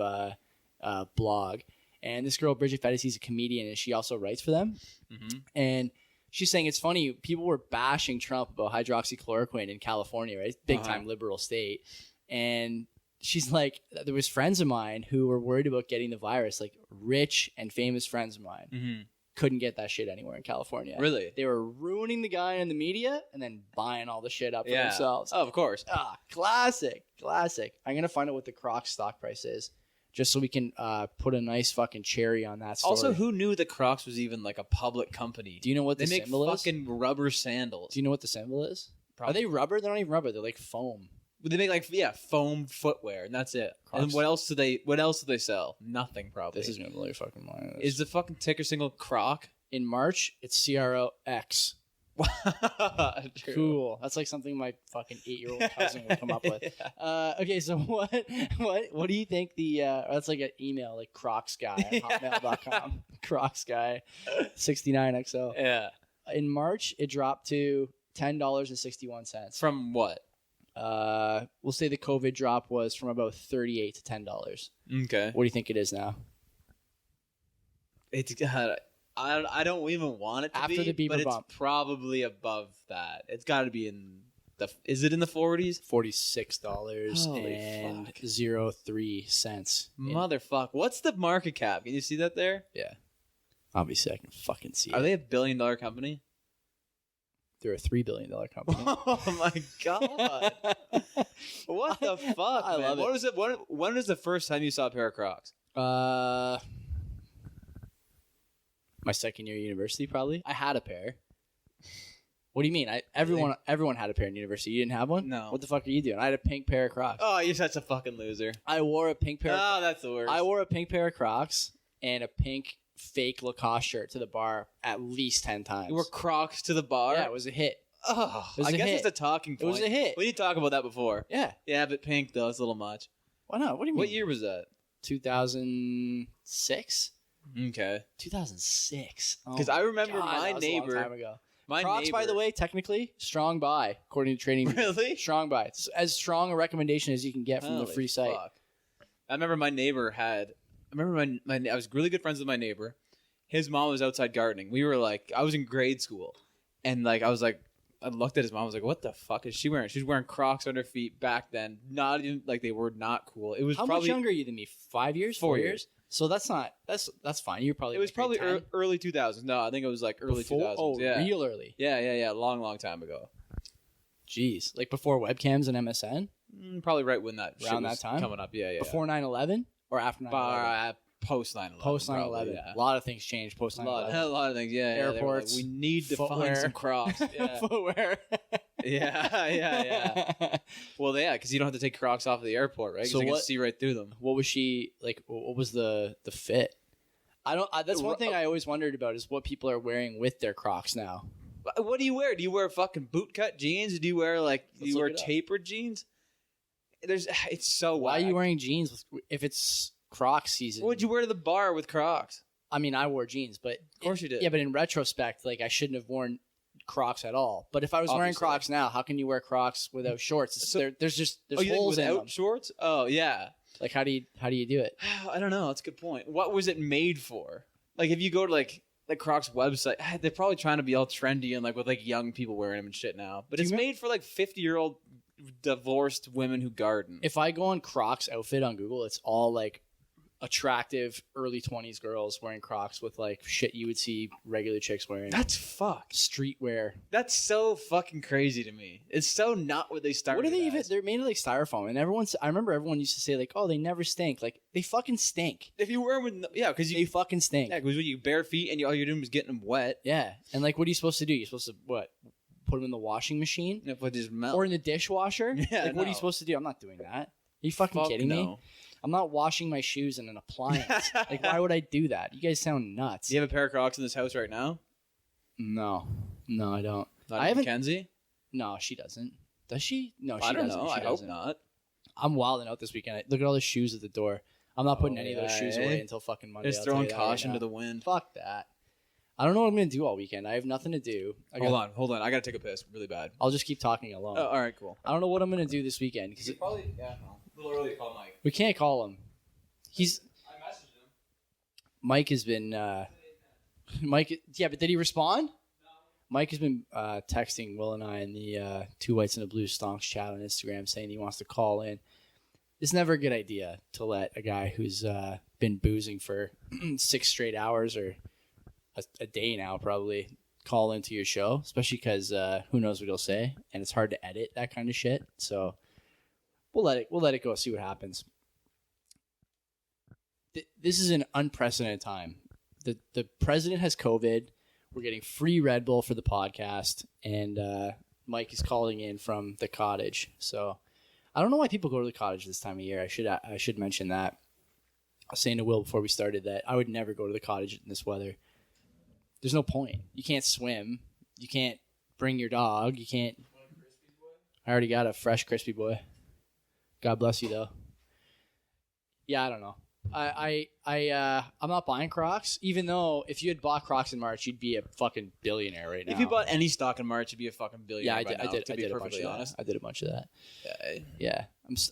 blog. And this girl, Bridget Fetty, is a comedian, and she also writes for them. Mm-hmm. And she's saying it's funny. People were bashing Trump about hydroxychloroquine in California, right? Big time liberal state. And she's like, there was friends of mine who were worried about getting the virus, like rich and famous friends of mine. Mm-hmm. Couldn't get that shit anywhere in California. Really? They were ruining the guy in the media and then buying all the shit up for themselves. Oh, of course. Classic. I'm going to find out what the Crocks stock price is, just so we can put a nice fucking cherry on that story. Also, who knew that Crocks was even like a public company? Do you know what the symbol is? They make fucking rubber sandals. Do you know what the symbol is? Probably. Are they rubber? They're not even rubber. They're like foam. They make foam footwear, and that's it. Crocs. And what else do they sell? Nothing, probably. This is gonna blow your fucking mind. Is the fucking ticker symbol Croc? In March, it's CROX. Cool. That's like something my fucking 8-year-old cousin would come up with. Okay, so what do you think that's like an email, like Crocs guy at hotmail.com. Crocs guy 69XO. Yeah. In March, it dropped to $10.61. From what? We'll say the COVID drop was from about $38 to $10. Okay. What do you think it is now? It's I don't even want it to after be, the Bieber but bump. It's probably above that. It's got to be in is it in the 40s? $46.03. Motherfuck. What's the market cap? Can you see that there? Yeah. Obviously, I can fucking see it. Are they $1 billion company? They're a $3 billion company. Oh my god! What the fuck? I love it. What was it? When was the first time you saw a pair of Crocs? My second year of university, probably. I had a pair. What do you mean? Everyone had a pair in university. You didn't have one? No. What the fuck are you doing? I had a pink pair of Crocs. Oh, you're such a fucking loser. I wore a pink pair. Oh, that's the worst. I wore a pink pair of Crocs and a pink fake Lacoste shirt to the bar at least 10 times. You wore Crocs to the bar? Yeah, it was a hit. Oh, it was I a guess hit. it's a talking point. It was a hit. We need to talk about that before. Yeah. Yeah, but pink though, it's a little much. Why not? What do you mean? What year was that? 2006. Okay. 2006. Because I remember my neighbor. A long time ago. My Crocs, neighbor, by the way, technically strong buy according to Trading. Really? Strong buy. It's as strong a recommendation as you can get from the free site. Fuck. I remember my neighbor had. I remember I was really good friends with my neighbor. His mom was outside gardening. We were like, I was in grade school, and like I was like, I looked at his mom. I was like, what the fuck is she wearing? She's wearing Crocs on her feet back then. Not even like they were not cool. It was How probably much younger are you than me? 5 years? 4 years. So that's fine. You're probably. It was like probably grade 10? early 2000s. No, I think it was like early Before? 2000s. Oh, yeah. real early. Yeah. Long time ago. Jeez, like before webcams and MSN. Probably right when that shit Around was that time coming up. Yeah. Before 9/11 or after 9/11. Post 9/11. Post 9/11. probably, yeah. A lot of things changed post A 9/11. lot of things. Yeah. Airports, we need to footwear. find some Crocs. Yeah. Footwear. yeah. Well, yeah, because you don't have to take Crocs off of the airport, right? Because So you can what- see right through them. What was she like? What was the fit? That's one thing I always wondered about is what people are wearing with their Crocs now. What do you wear? Do you wear fucking bootcut jeans? Do you wear Let's wear look it up. tapered jeans? It's so Why are whack. you wearing jeans if it's Crocs season? What would you wear to the bar with Crocs? I mean, I wore jeans, but Of course you did. Yeah, but in retrospect, like I shouldn't have worn Crocs at all. But if I was wearing Obviously. Crocs now, how can you wear Crocs without shorts? There's you think holes in without them. shorts? Oh yeah. Like how do you do it? I don't know. That's a good point. What was it made for? Like if you go to like the Crocks website. They're probably trying to be all trendy and like with like young people wearing them and shit now. But it's made for like 50-year-old divorced women who garden. If I go on Crocs outfit on Google, it's all like attractive early 20s girls wearing Crocs with like shit you would see regular chicks wearing. That's fucked. Streetwear. That's so fucking crazy to me. It's so not what they started. What are they as. even? They're made of like styrofoam, and I remember everyone used to say like, "Oh, they never stink." Like they fucking stink. If you wear them with because They fucking stink. because when you bare feet and all you're doing is getting them wet. Yeah, and like, what are you supposed to do? You're supposed to what? Put them in the washing machine If it just melt. or in the dishwasher? Yeah, like, what are you no. supposed to do? I'm not doing that. Are you fucking kidding me? I'm not washing my shoes in an appliance. Like, why would I do that? You guys sound nuts. Do you have a pair of Crocs in this house right now? No, I don't. Not I haven't. Mackenzie? No, she doesn't. Does she? No, she I don't doesn't. know. She I doesn't. hope not. I'm wilding out this weekend. Look at all the shoes at the door. I'm not putting any of those shoes away until fucking Monday. Just throwing caution to the wind. Fuck that. I don't know what I'm going to do all weekend. I have nothing to do. Hold on. I got to take a piss really bad. I'll just keep talking alone. Oh, all right, cool. I don't know what I'm going to do this weekend. Cause Probably, a little early to call Mike. we can't call him. I messaged him. Mike has been... yeah, but did he respond? No. Mike has been texting Will and I in the Two Whites and a Blue Stonks chat on Instagram saying he wants to call in. It's never a good idea to let a guy who's been boozing for 6 straight hours or a day now probably call into your show, especially because who knows what he'll say, and it's hard to edit that kind of shit. So we'll let it go, see what happens. This is an unprecedented time. The president has COVID. We're getting free Red Bull for the podcast, and Mike is calling in from the cottage. So I don't know why people go to the cottage this time of year. I should mention that. I was saying to Will before we started that I would never go to the cottage in this weather. There's no point. You can't swim. You can't bring your dog. You can't. I already got a fresh crispy boy. God bless you though. Yeah, I don't know. I'm not buying Crocs, even though if you had bought Crocs in March, you'd be a fucking billionaire right now. If you bought any stock in March, you'd be a fucking billionaire. Yeah, I did. I did a bunch of that. I did a bunch of that. Yeah.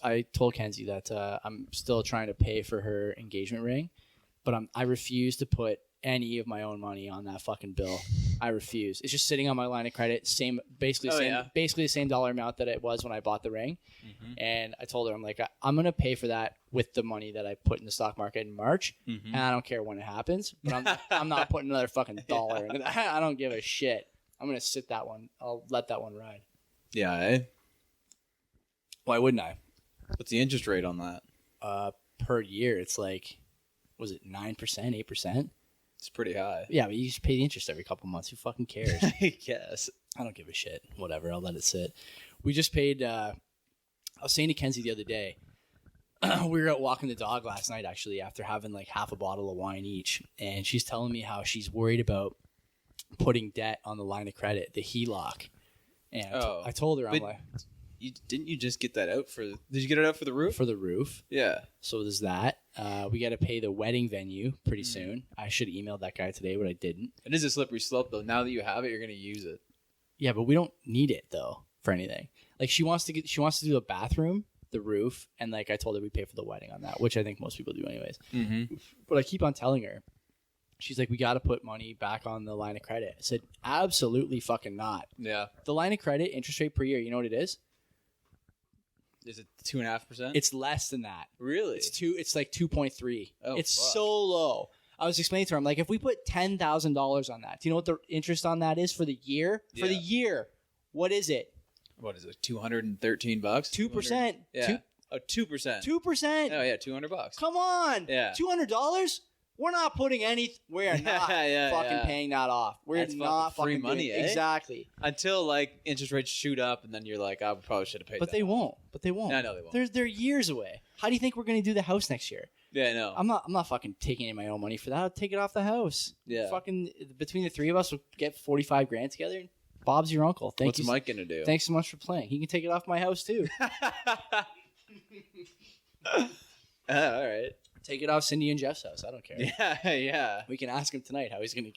I told Kenzie that I'm still trying to pay for her engagement ring, but I refuse to put any of my own money on that fucking bill. I refuse. It's just sitting on my line of credit, basically the same dollar amount that it was when I bought the ring. Mm-hmm. And I told her, I'm like, I'm gonna pay for that with the money that I put in the stock market in March, and I don't care when it happps. But I'm not putting another fucking dollar into that. I don't give a shit. I'm gonna sit that one. I'll let that one ride. Yeah. Eh? Why wouldn't I? What's the interest rate on that? Per year, it's like, was it 9%, 8%? It's pretty high. Yeah, but you just pay the interest every couple months. Who fucking cares? I guess. I don't give a shit. Whatever. I'll let it sit. We just paid. I was saying to Kenzie the other day, we were out walking the dog last night, actually, after having like half a bottle of wine each. And she's telling me how she's worried about putting debt on the line of credit, the HELOC. And I told her, I'm like, didn't you just get that out for? Did you get it out for the roof? For the roof. Yeah. So there's that. We got to pay the wedding venue pretty soon. I should have emailed that guy today, but I didn't. It is a slippery slope, though. Now that you have it, you're going to use it. Yeah, but we don't need it though for anything. Like she wants to do the bathroom, the roof, and like I told her we pay for the wedding on that, which I think most people do anyways. Mm-hmm. But I keep on telling her, she's like, we got to put money back on the line of credit. I said, absolutely fucking not. Yeah. The line of credit interest rate per year, you know what it is? Is it 2.5%? It's less than that. Really? It's like 2.3. Oh, it's fuck. so low. I was explaining to her, I'm like, if we put $10,000 on that, do you know what the interest on that is for the year? Yeah. For the year, what is it? What is it? $213? 2%. Yeah. 2%. 2%. Oh yeah, $200. Come on. Yeah. $200. We're not putting any. We're not fucking paying that off. We're That's not free fucking money. Exactly. Until like interest rates shoot up, and then you're like, I probably should have paid. But they won't. But they won't. No, they won't. They're years away. How do you think we're going to do the house next year? Yeah, no. I'm not fucking taking any of my own money for that. I'll take it off the house. Yeah. Fucking between the three of us, we'll get 45 grand together. And Bob's your uncle. What's Mike gonna do? Thanks so much for playing. He can take it off my house too. All right. Take it off Cindy and Jeff's house. I don't care. Yeah. We can ask him tonight how he's gonna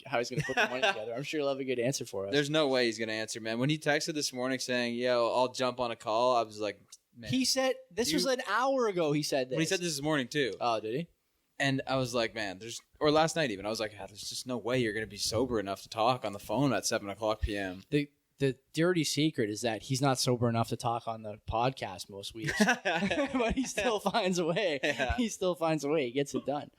put the money together. I'm sure he'll have a good answer for us. There's no way he's gonna answer, man. When he texted this morning saying, "Yo, I'll jump on a call," I was like, man. He said this was an hour ago. He said this. But he said this morning too. Oh, did he? And I was like, man, or last night even, I was like, there's just no way you're going to be sober enough to talk on the phone at 7:00 p.m. The dirty secret is that he's not sober enough to talk on the podcast most weeks, but he still finds a way. Yeah. He still finds a way. He gets it done.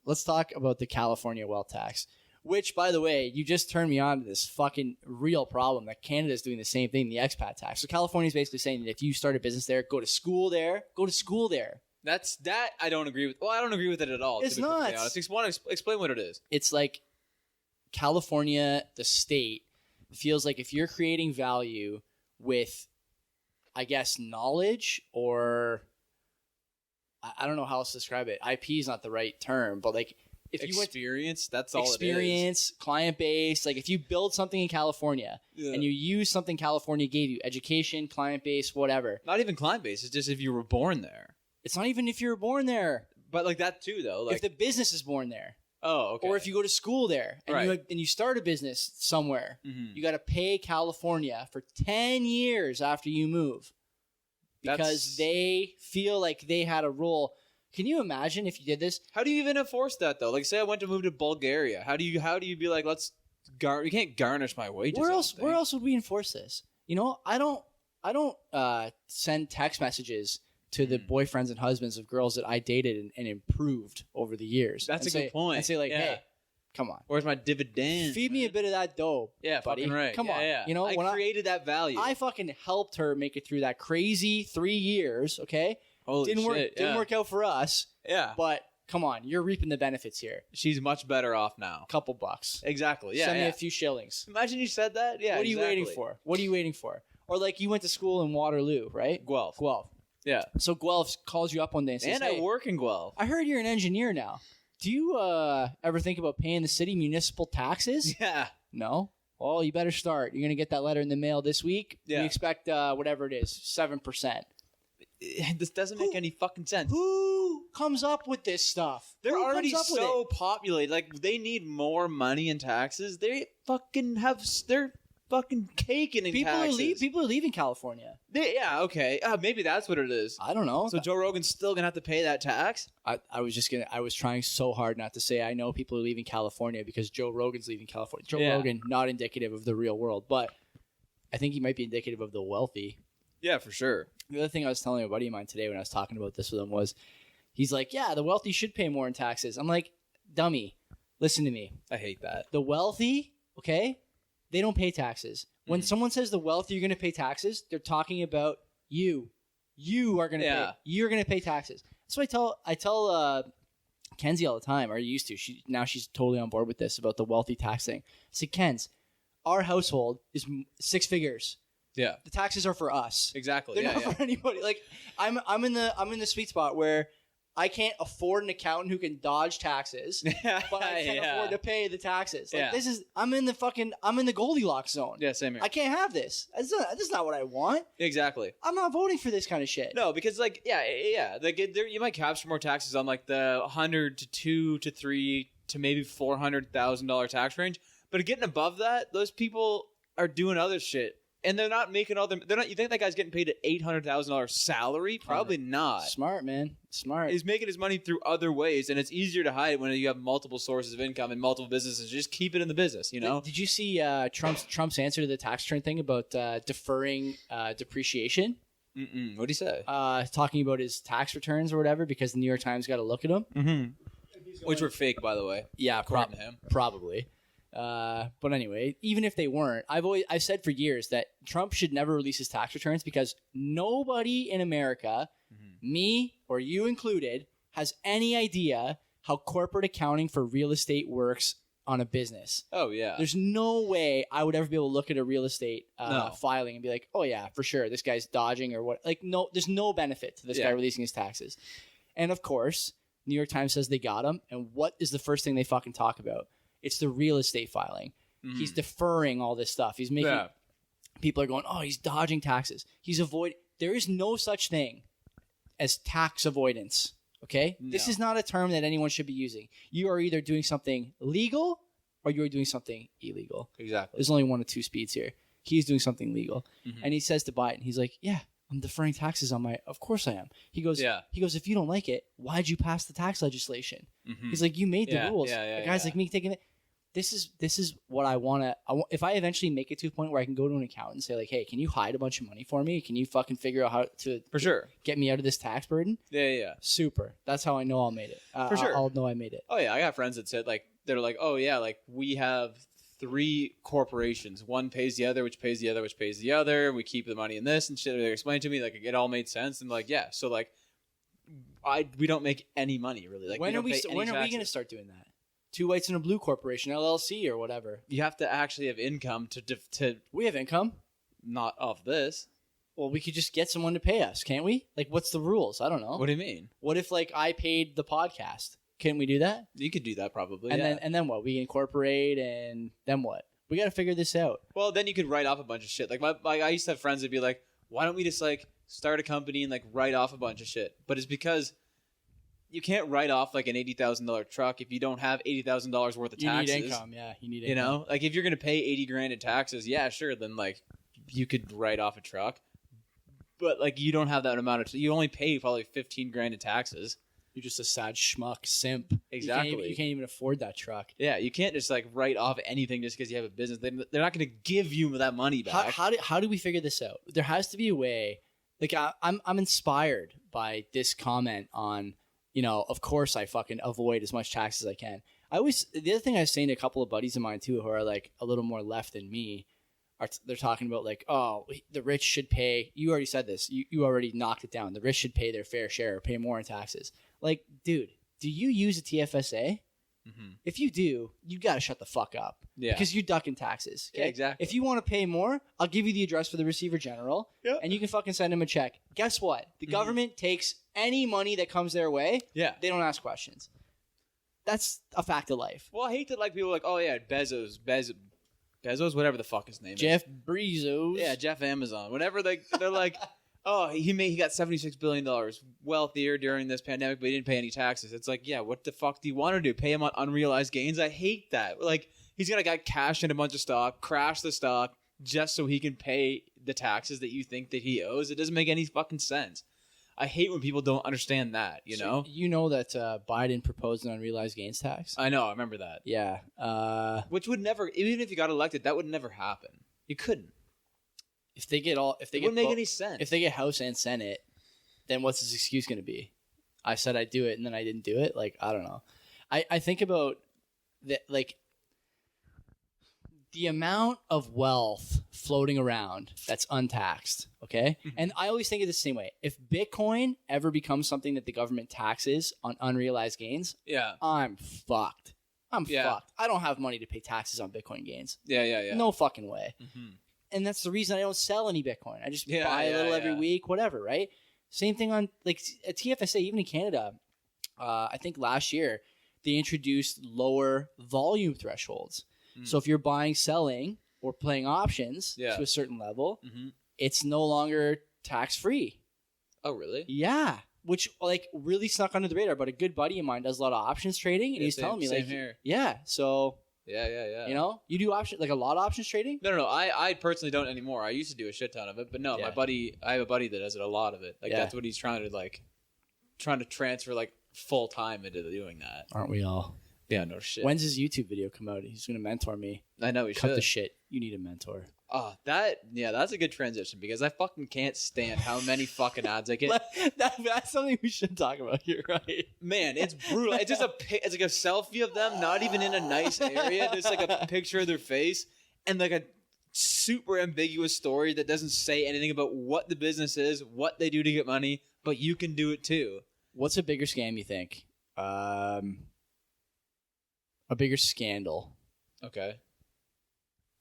Let's talk about the California wealth tax, which, by the way, you just turned me on to this fucking real problem that Canada's doing the same thing, the expat tax. So California's basically saying that if you start a business there, go to school there. That I don't agree with. Well, I don't agree with it at all. It's to be not. Honest. Explain what it is. It's like California, the state, feels like if you're creating value with, I guess, knowledge or I don't know how else to describe it. IP is not the right term, but like if you experience, that's all experience, client base. Like if you build something in California and you use something California gave you, education, client base, whatever. Not even client base. It's just if you were born there. It's not even if you were born there. But like that too, though. Like if the business is born there. Oh, okay. Or if you go to school there and you start a business somewhere, you got to pay California for 10 years after you move because they feel like they had a role. Can you imagine if you did this? How do you even enforce that though? Like, say I went to move to Bulgaria. How do you be like, you can't garnish my wages? Where else would we enforce this? You know, I don't send text messages to the boyfriends and husbands of girls that I dated and improved over the years. That's a good point. And say like, hey, come on. Where's my dividend? Feed me a bit of that dough, buddy. Fucking right. Come on. Yeah. You know, I created that value. I fucking helped her make it through that crazy 3 years, okay? Holy shit. Didn't work out for us. Yeah. But come on, you're reaping the benefits here. She's much better off now. Couple bucks. Exactly. Yeah. Send me a few shillings. Imagine you said that. Yeah. What are you waiting for? Or like you went to school in Waterloo, right? Guelph. Yeah. So Guelph calls you up one day and says, and I work in Guelph. I heard you're an engineer now. Do you ever think about paying the city municipal taxes? Yeah. No? Well, you better start. You're going to get that letter in the mail this week. Yeah. We expect whatever it is, 7%. This doesn't make any fucking sense. Who comes up with this stuff? They're already so populated. Like, they need more money in taxes. They fucking have... They're fucking caking in taxes. People are leaving California. Okay. Maybe that's what it is. I don't know. So Joe Rogan's still going to have to pay that tax? I was trying so hard not to say I know people are leaving California because Joe Rogan's leaving California. Joe Rogan, not indicative of the real world, but I think he might be indicative of the wealthy. Yeah, for sure. The other thing I was telling a buddy of mine today when I was talking about this with him was, he's like, yeah, the wealthy should pay more in taxes. I'm like, dummy, listen to me. I hate that. The wealthy, okay, they don't pay taxes. When someone says the wealthy are going to pay taxes, they're talking about you. You are going to pay. You're going to pay taxes. That's what I tell Kenzie all the time, or used to. Now she's totally on board with this about the wealthy tax thing. I said, Kenz, our household is 6 figures. Yeah. The taxes are for us. Exactly. They're not for anybody. Like I'm in the sweet spot where I can't afford an accountant who can dodge taxes, but I can afford to pay the taxes. Like I'm in the Goldilocks zone. Yeah, same here. I can't have this. That's not what I want. Exactly. I'm not voting for this kind of shit. No, because like like you might capture more taxes on like the $100 to $200 to $300 to maybe $400,000 tax range, but getting above that, those people are doing other shit. And they're not making all them. They're not. You think that guy's getting paid an $800,000 salary? Probably not. Smart, man. Smart. He's making his money through other ways, and it's easier to hide when you have multiple sources of income and multiple businesses. Just keep it in the business, you know. Did you see Trump's answer to the tax return thing about deferring depreciation? What did he say? Talking about his tax returns or whatever, because the New York Times got to look at them. Which were fake, by the way. Yeah, probably. But anyway, even if they weren't, I've said for years that Trump should never release his tax returns because nobody in America, me or you included, has any idea how corporate accounting for real estate works on a business. Oh yeah. There's no way I would ever be able to look at a real estate filing and be like, oh yeah, for sure, this guy's dodging or what. Like no, there's no benefit to this guy releasing his taxes. And of course, New York Times says they got him. And what is the first thing they fucking talk about? It's the real estate filing. He's deferring all this stuff. He's making people are going, oh, he's dodging taxes. There is no such thing as tax avoidance. Okay? No. This is not a term that anyone should be using. You are either doing something legal or you are doing something illegal. Exactly. There's only one of two speeds here. He's doing something legal. And he says to Biden, he's like, yeah, I'm deferring taxes on my. Of course I am. He goes. Yeah. He goes. If you don't like it, why'd you pass the tax legislation? Mm-hmm. He's like, you made the rules. Guys Yeah. like me taking it. This is what I want to. If I eventually make it to a point where I can go to an accountant and say like, hey, can you hide a bunch of money for me? Can you fucking figure out how to For sure. get me out of this tax burden? Yeah. Super. That's how I know I'll made it. For sure. I'll know I made it. Oh yeah, I got friends that said like they're like, oh yeah, like we have 3 corporations. One pays the other, which pays the other, which pays the other. We keep the money in this and shit. They explained to me like it all made sense and like yeah, so like we don't make any money really. Like when are we going to start doing that? 2 Whites and a Blue Corporation LLC or whatever. You have to actually have income to We have income. not off this. Well, we could just get someone to pay us, can't we? Like, what's the rules? I don't know. What do you mean? What if like I paid the podcast? Can we do that? You could do that probably. And then what? We incorporate and then what? We got to figure this out. Well, then you could write off a bunch of shit. Like I used to have friends that'd be like, why don't we just like start a company and like write off a bunch of shit? But it's because you can't write off like an $80,000 truck if you don't have $80,000 worth of taxes. You need income, yeah. You need income. You know, like if you're gonna pay $80,000 in taxes, yeah, sure. Then like you could write off a truck, but like you don't have that amount of. You only pay probably $15,000 in taxes. You're just a sad schmuck simp. Exactly. You can't even afford that truck. Yeah, you can't just like write off anything just because you have a business. They're not gonna give you that money back. How do we figure this out? There has to be a way. Like I'm inspired by this comment on. You know, of course I fucking avoid as much tax as I can. The other thing I was saying to a couple of buddies of mine too, who are like a little more left than me, they're talking about like, oh, the rich should pay. You already said this. You already knocked it down. The rich should pay their fair share or pay more in taxes. Like, dude, do you use a TFSA? Mm-hmm. If you do, you got to shut the fuck up. Yeah. Because you're ducking taxes. Okay? Yeah, exactly. If you want to pay more, I'll give you the address for the receiver general, and you can fucking send him a check. Guess what? The government takes any money that comes their way. Yeah. They don't ask questions. That's a fact of life. Well, I hate that like people are like, oh yeah, Bezos, whatever the fuck his name Jeff is. Bezos. Yeah, Jeff Amazon. Whenever they're like, oh, he got $76 billion wealthier during this pandemic, but he didn't pay any taxes. It's like, yeah, what the fuck do you want to do? Pay him on unrealized gains? I hate that. Like, he's gonna get cash in a bunch of stock, crash the stock, just so he can pay the taxes that you think that he owes. It doesn't make any fucking sense. I hate when people don't understand that, you know? You know that Biden proposed an unrealized gains tax? I know, I remember that. Yeah. Which would never, even if you got elected, that would never happen. You couldn't. If they get it wouldn't make any sense. If they get House and Senate, then what's his excuse going to be? I said I'd do it and then I didn't do it? Like, I don't know. I think about that, like, the amount of wealth floating around that's untaxed, okay? Mm-hmm. And I always think of it the same way. If Bitcoin ever becomes something that the government taxes on unrealized gains, I'm fucked. I'm fucked. I don't have money to pay taxes on Bitcoin gains. Yeah. No fucking way. Mm-hmm. And that's the reason I don't sell any Bitcoin. I just buy a little every week, whatever, right? Same thing on like a TFSA, even in Canada. I think last year they introduced lower volume thresholds. So if you're buying, selling, or playing options to a certain level, it's no longer tax-free. Oh, really? Yeah. Which like really snuck under the radar. But a good buddy of mine does a lot of options trading, and he's telling me like, here. Yeah. So yeah. You know, you do options like a lot of options trading. No. I personally don't anymore. I used to do a shit ton of it, but no, my buddy. I have a buddy that does it a lot of it. Like that's what he's trying to transfer like full time into doing that. Aren't we all? Yeah, no shit. When's his YouTube video come out? He's gonna mentor me. I know he Cut should. the shit. You need a mentor. Oh, that's a good transition because I fucking can't stand how many fucking ads I get. That's something we should talk about here, right? Man, it's brutal. It's just it's like a selfie of them, not even in a nice area. There's like a picture of their face and like a super ambiguous story that doesn't say anything about what the business is, what they do to get money, but you can do it too. What's a bigger scam, you think? A bigger scandal. Okay.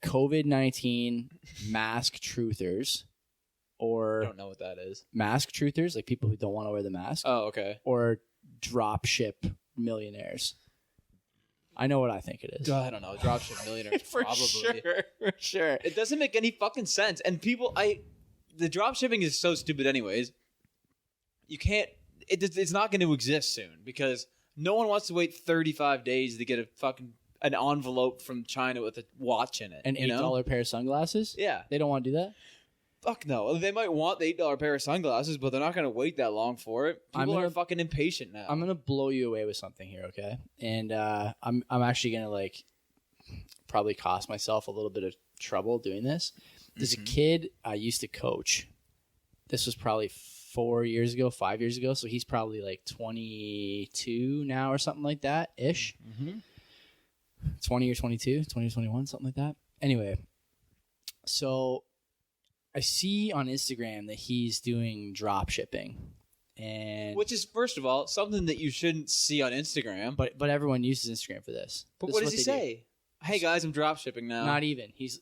COVID-19 mask truthers, or I don't know what that is. Mask truthers, like people who don't want to wear the mask. Oh, okay. Or drop ship millionaires. I know what I think it is. I don't know. Dropship millionaires, for sure. It doesn't make any fucking sense. And people, the drop shipping is so stupid, anyways. You can't. It's not going to exist soon because no one wants to wait 35 days to get an envelope from China with a watch in it. An $8 pair of sunglasses? Yeah. They don't want to do that? Fuck no. They might want the $8 pair of sunglasses, but they're not going to wait that long for it. People are fucking impatient now. I'm going to blow you away with something here, okay? And I'm actually going to like probably cost myself a little bit of trouble doing this. There's a kid I used to coach. This was probably 5 years ago. So he's probably like 22 now or something like that ish. 20 or 22, 20 or 21, something like that. Anyway, so I see on Instagram that he's doing drop shipping, and which is, first of all, something that you shouldn't see on Instagram. But everyone uses Instagram for this. But what does he say? Hey guys, I'm drop shipping now. Not even. He's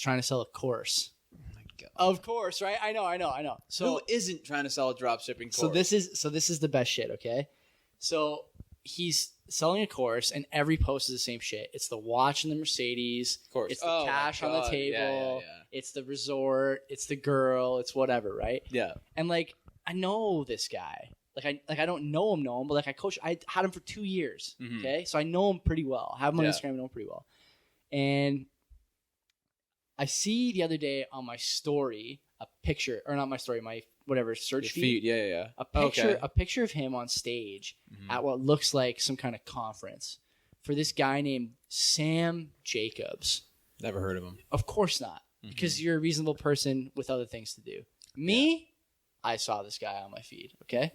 trying to sell a course. Oh my God. Of course, right? I know. So who isn't trying to sell a drop shipping course? So this is the best shit. Okay, so he's selling a course, and every post is the same shit. It's the watch and the Mercedes. Of course. It's the cash on the table. Yeah. It's the resort. It's the girl. It's whatever, right? Yeah. And like, I know this guy. I don't know him, but like I had him for 2 years. Okay, so I know him pretty well. I have him on Instagram, I know him pretty well. And I see the other day on my story a picture, or not my story, my whatever search feed. Yeah. A picture of him on stage at what looks like some kind of conference for this guy named Sam Jacobs. Never heard of him. Of course not, because you're a reasonable person with other things to do. Me, I saw this guy on my feed. Okay,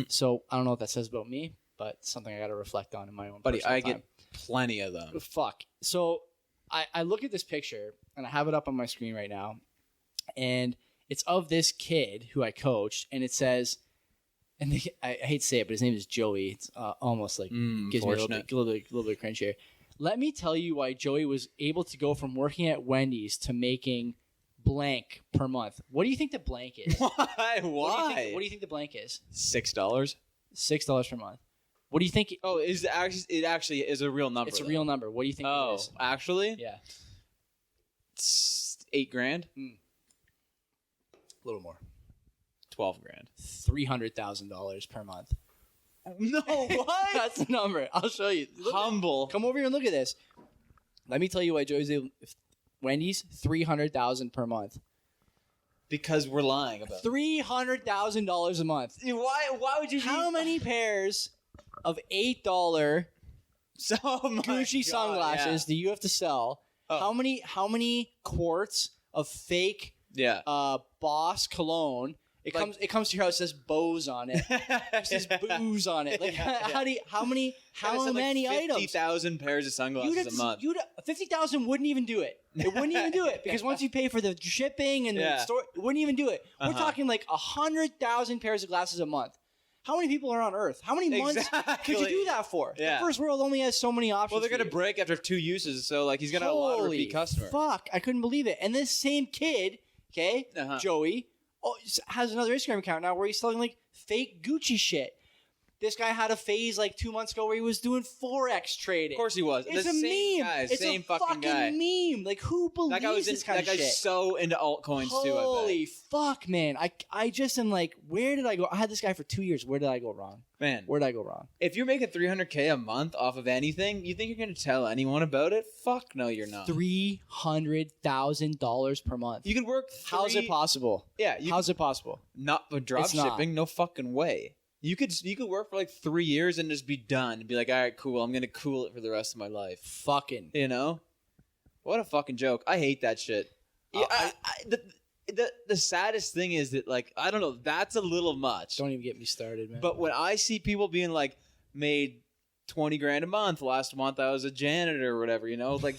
so I don't know what that says about me, but something I got to reflect on in my own. Buddy, I time. get plenty of them. Fuck. So I look at this picture and I have it up on my screen right now, and it's of this kid who I coached, and it says, and I hate to say it, but his name is Joey. It's almost like gives me a little bit cringe here. Let me tell you why Joey was able to go from working at Wendy's to making blank per month. What do you think the blank is? Why? What do you think the blank is? $6. $6 per month. What do you think? It actually is a real number. It's a real number. What do you think it is? Actually? Yeah. It's $8,000. A little more. $12,000. $300,000 per month. No, what? That's the number. I'll show you. Humble. Come over here and look at this. Let me tell you why Joey's able. Wendy's, $300,000 per month. Because we're lying about $300,000 a month. Why would you? How many pairs of $8 Gucci sunglasses do you have to sell? Oh. How many quarts of fake Boss cologne? It comes to your house, says Bose on it. It says booze on it. Like how many items? 50,000 pairs of sunglasses a month. 50,000 wouldn't even do it. It wouldn't even do it, because once you pay for the shipping and the store, it wouldn't even do it. We're talking like 100,000 pairs of glasses a month. How many people are on Earth? How many months could you do that for? Yeah. The first world only has so many options. Well, they're gonna break after 2 uses, so like he's gonna have a lot of repeat customers. Fuck! I couldn't believe it. And this same kid, Joey, has another Instagram account now where he's selling like fake Gucci shit. This guy had a phase like 2 months ago where he was doing Forex trading. Of course he was. It's the a same meme. Guy, it's same a fucking guy. meme. Like, who believes this kind of shit? That guy's so into altcoins too. Holy fuck, man! I just am like, where did I go? I had this guy for 2 years. Where did I go wrong? Man, where did I go wrong? If you're making $300K a month off of anything, you think you're gonna tell anyone about it? Fuck no, you're not. $300,000 per month. You could work. How's it possible? Yeah, how's it possible? Not for drop shipping. No fucking way. You could work for like 3 years and just be done and be like, all right, cool. I'm gonna cool it for the rest of my life. Fucking, what a fucking joke. I hate that shit. Yeah, the saddest thing is that, like, I don't know. That's a little much. Don't even get me started, man. But when I see people being like, made $20,000 a month. Last month I was a janitor or whatever. Like.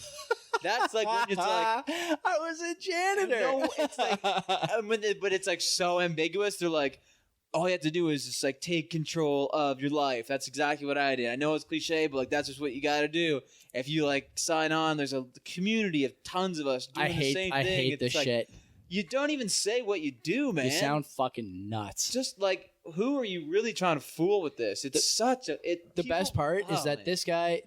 That's like when it's like I was a janitor. No, it's like, but it's like so ambiguous. They're like, all you have to do is just like take control of your life. That's exactly what I did. I know it's cliche, but like that's just what you got to do. If you like sign on, there's a community of tons of us doing the same thing. I hate this shit. You don't even say what you do, man. You sound fucking nuts. Just like, who are you really trying to fool with this? It's the best part is that this guy,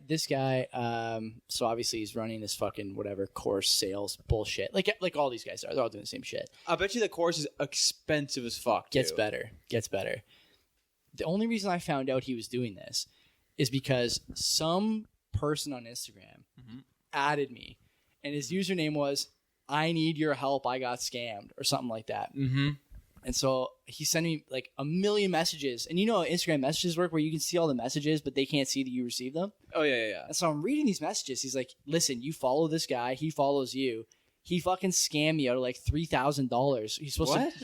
so obviously he's running this fucking whatever course sales bullshit. Like all these guys are. They're all doing the same shit. I bet you the course is expensive as fuck. Gets better. The only reason I found out he was doing this is because some person on Instagram added me, and his username was I need your help. I got scammed or something like that. Mm-hmm. And so he sent me like a million messages. And you know how Instagram messages work where you can see all the messages, but they can't see that you received them? Oh, yeah. And so I'm reading these messages. He's like, listen, you follow this guy. He follows you. He fucking scammed me out of like $3,000. He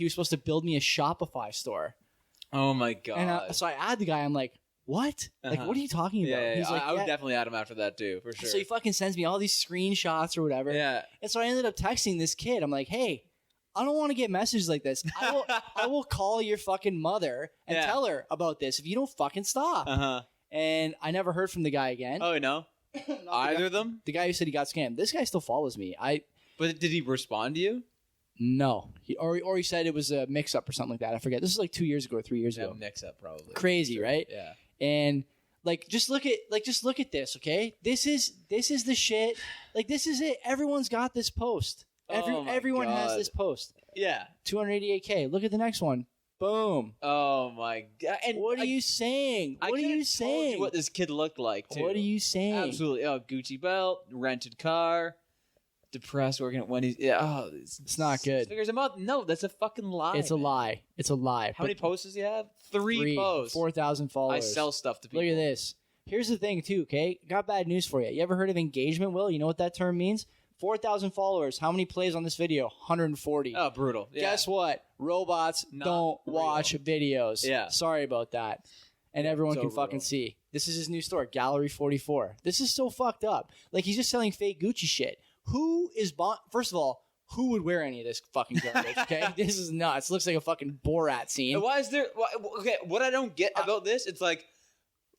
was supposed to build me a Shopify store. Oh, my God. And so I add the guy. I'm like, what? Like, what are you talking about? Yeah. He's like, I would definitely add him after that, too, for sure. So he fucking sends me all these screenshots or whatever. Yeah. And so I ended up texting this kid. I'm like, hey, I don't want to get messages like this. I will call your fucking mother and tell her about this if you don't fucking stop. Uh-huh. And I never heard from the guy again. Oh, no? Either of them? The guy who said he got scammed. This guy still follows me. But did he respond to you? No. He said it was a mix-up or something like that. I forget. This is like 2 years ago or 3 years ago. Mix-up, probably. Crazy, sure. right? Yeah. And like just look at this, okay? This is the shit. Like this is it. Everyone's got this post. Everyone has this post. Yeah. 288K. Look at the next one. Boom. Oh my God. And what are you saying? What are you saying? Told you what this kid looked like, too. What are you saying? Absolutely. Oh, Gucci belt, rented car, depressed working at Wendy's. Yeah. Oh, it's not good. Figures him out. No, that's a fucking lie. It's a lie. It's a lie. How many posts does he have? Three posts. 4,000 followers. I sell stuff to people. Look at this. Here's the thing, too, okay? Got bad news for you. You ever heard of engagement, Will? You know what that term means? 4,000 followers. How many plays on this video? 140. Oh, brutal. Yeah. Guess what? Robots don't watch videos. Yeah. Sorry about that. And everyone can fucking see. This is his new store, Gallery 44. This is so fucked up. Like, he's just selling fake Gucci shit. Who is first of all, who would wear any of this fucking garbage, okay? This is nuts. Looks like a fucking Borat scene. And why is there... Okay, what I don't get about this, it's like...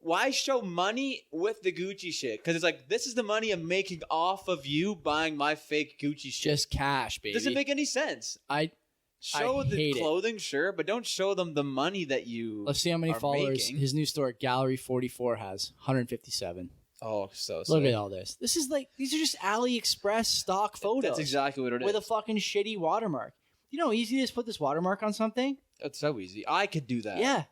Why show money with the Gucci shit? Because it's like, this is the money I'm making off of you buying my fake Gucci shit. Just cash, baby. Doesn't make any sense. Show the clothing, sure, but don't show them the money that you Let's see how many followers making. His new store, Gallery 44, has. 157. Oh, so Look at all this. This is like, these are just AliExpress stock photos. That's exactly what it is. With a fucking shitty watermark. You know how easy it is to put this watermark on something? That's so easy. I could do that. Yeah.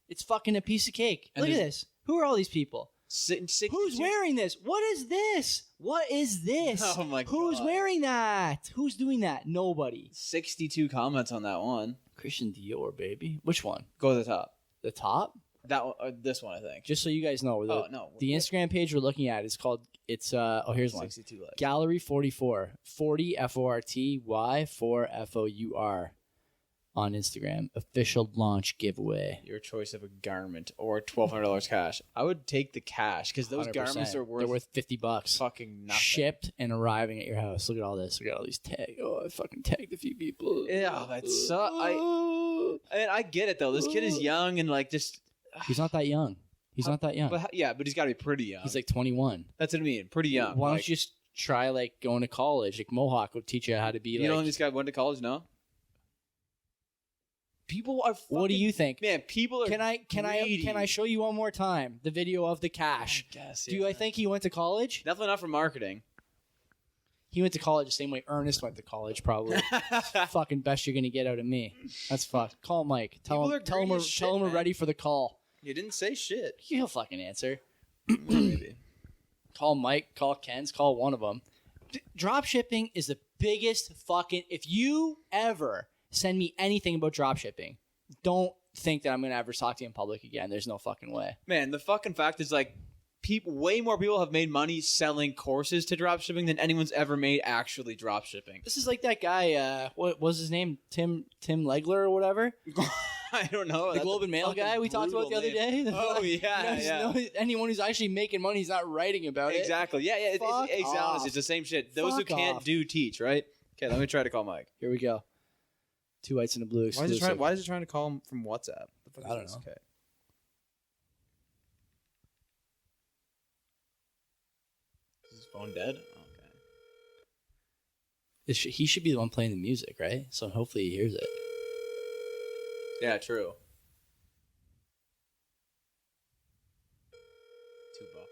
It's fucking a piece of cake. Look at this. Who are all these people? Who's wearing this? What is this? What is this? Oh my God. Who's wearing that? Who's doing that? Nobody. 62 comments on that one. Christian Dior, baby. Which one? Go to the top. The top? That one, this one, I think. Just so you guys know. The Instagram page we're looking at is called, here's one. 62 likes. Gallery 44. 40 FORTY 4 FOUR. On Instagram, official launch giveaway. Your choice of a garment or $1,200 cash. I would take the cash because those 100%. garments are worth. They're worth $50. Fucking nothing. Shipped and arriving at your house. Look at all this. Look at all these tags. Oh, I fucking tagged a few people. Yeah, that's so. I get it though. This kid is young and like just. He's not that young. He's not that young. But but he's got to be pretty young. He's like 21. That's what I mean. Pretty young. Why don't you just try like going to college? Like Mohawk will teach you how to be. You know when this guy went to college? No. People are fucking, what do you think? Man, people are Can I show you one more time the video of the cash? I guess, Do I think he went to college? Definitely not for marketing. He went to college the same way Ernest went to college, probably. Fucking best you're gonna get out of me. That's fucked. Call Mike. Tell him we're ready for the call. You didn't say shit. He'll fucking answer. Maybe. Call Mike, call Ken's, call one of them. Drop shipping is the biggest fucking... If you ever send me anything about drop shipping, don't think that I'm going to ever talk to you in public again. There's no fucking way. Man, the fucking fact is like way more people have made money selling courses to drop shipping than anyone's ever made actually drop shipping. This is like that guy, what was his name? Tim Legler or whatever? I don't know. The Globe and Mail guy we talked about the other day? Oh, yeah. Anyone who's actually making money is not writing about it. Exactly. Yeah. It's honest. It's the same shit. Those who can't do teach, right? Okay, let me try to call Mike. Here we go. 2 whites and a blue exclusive. Why is it trying to call him from WhatsApp? I don't know. Okay. Is his phone dead? Okay. He should be the one playing the music, right? So hopefully he hears it. Yeah, true. Too buckled.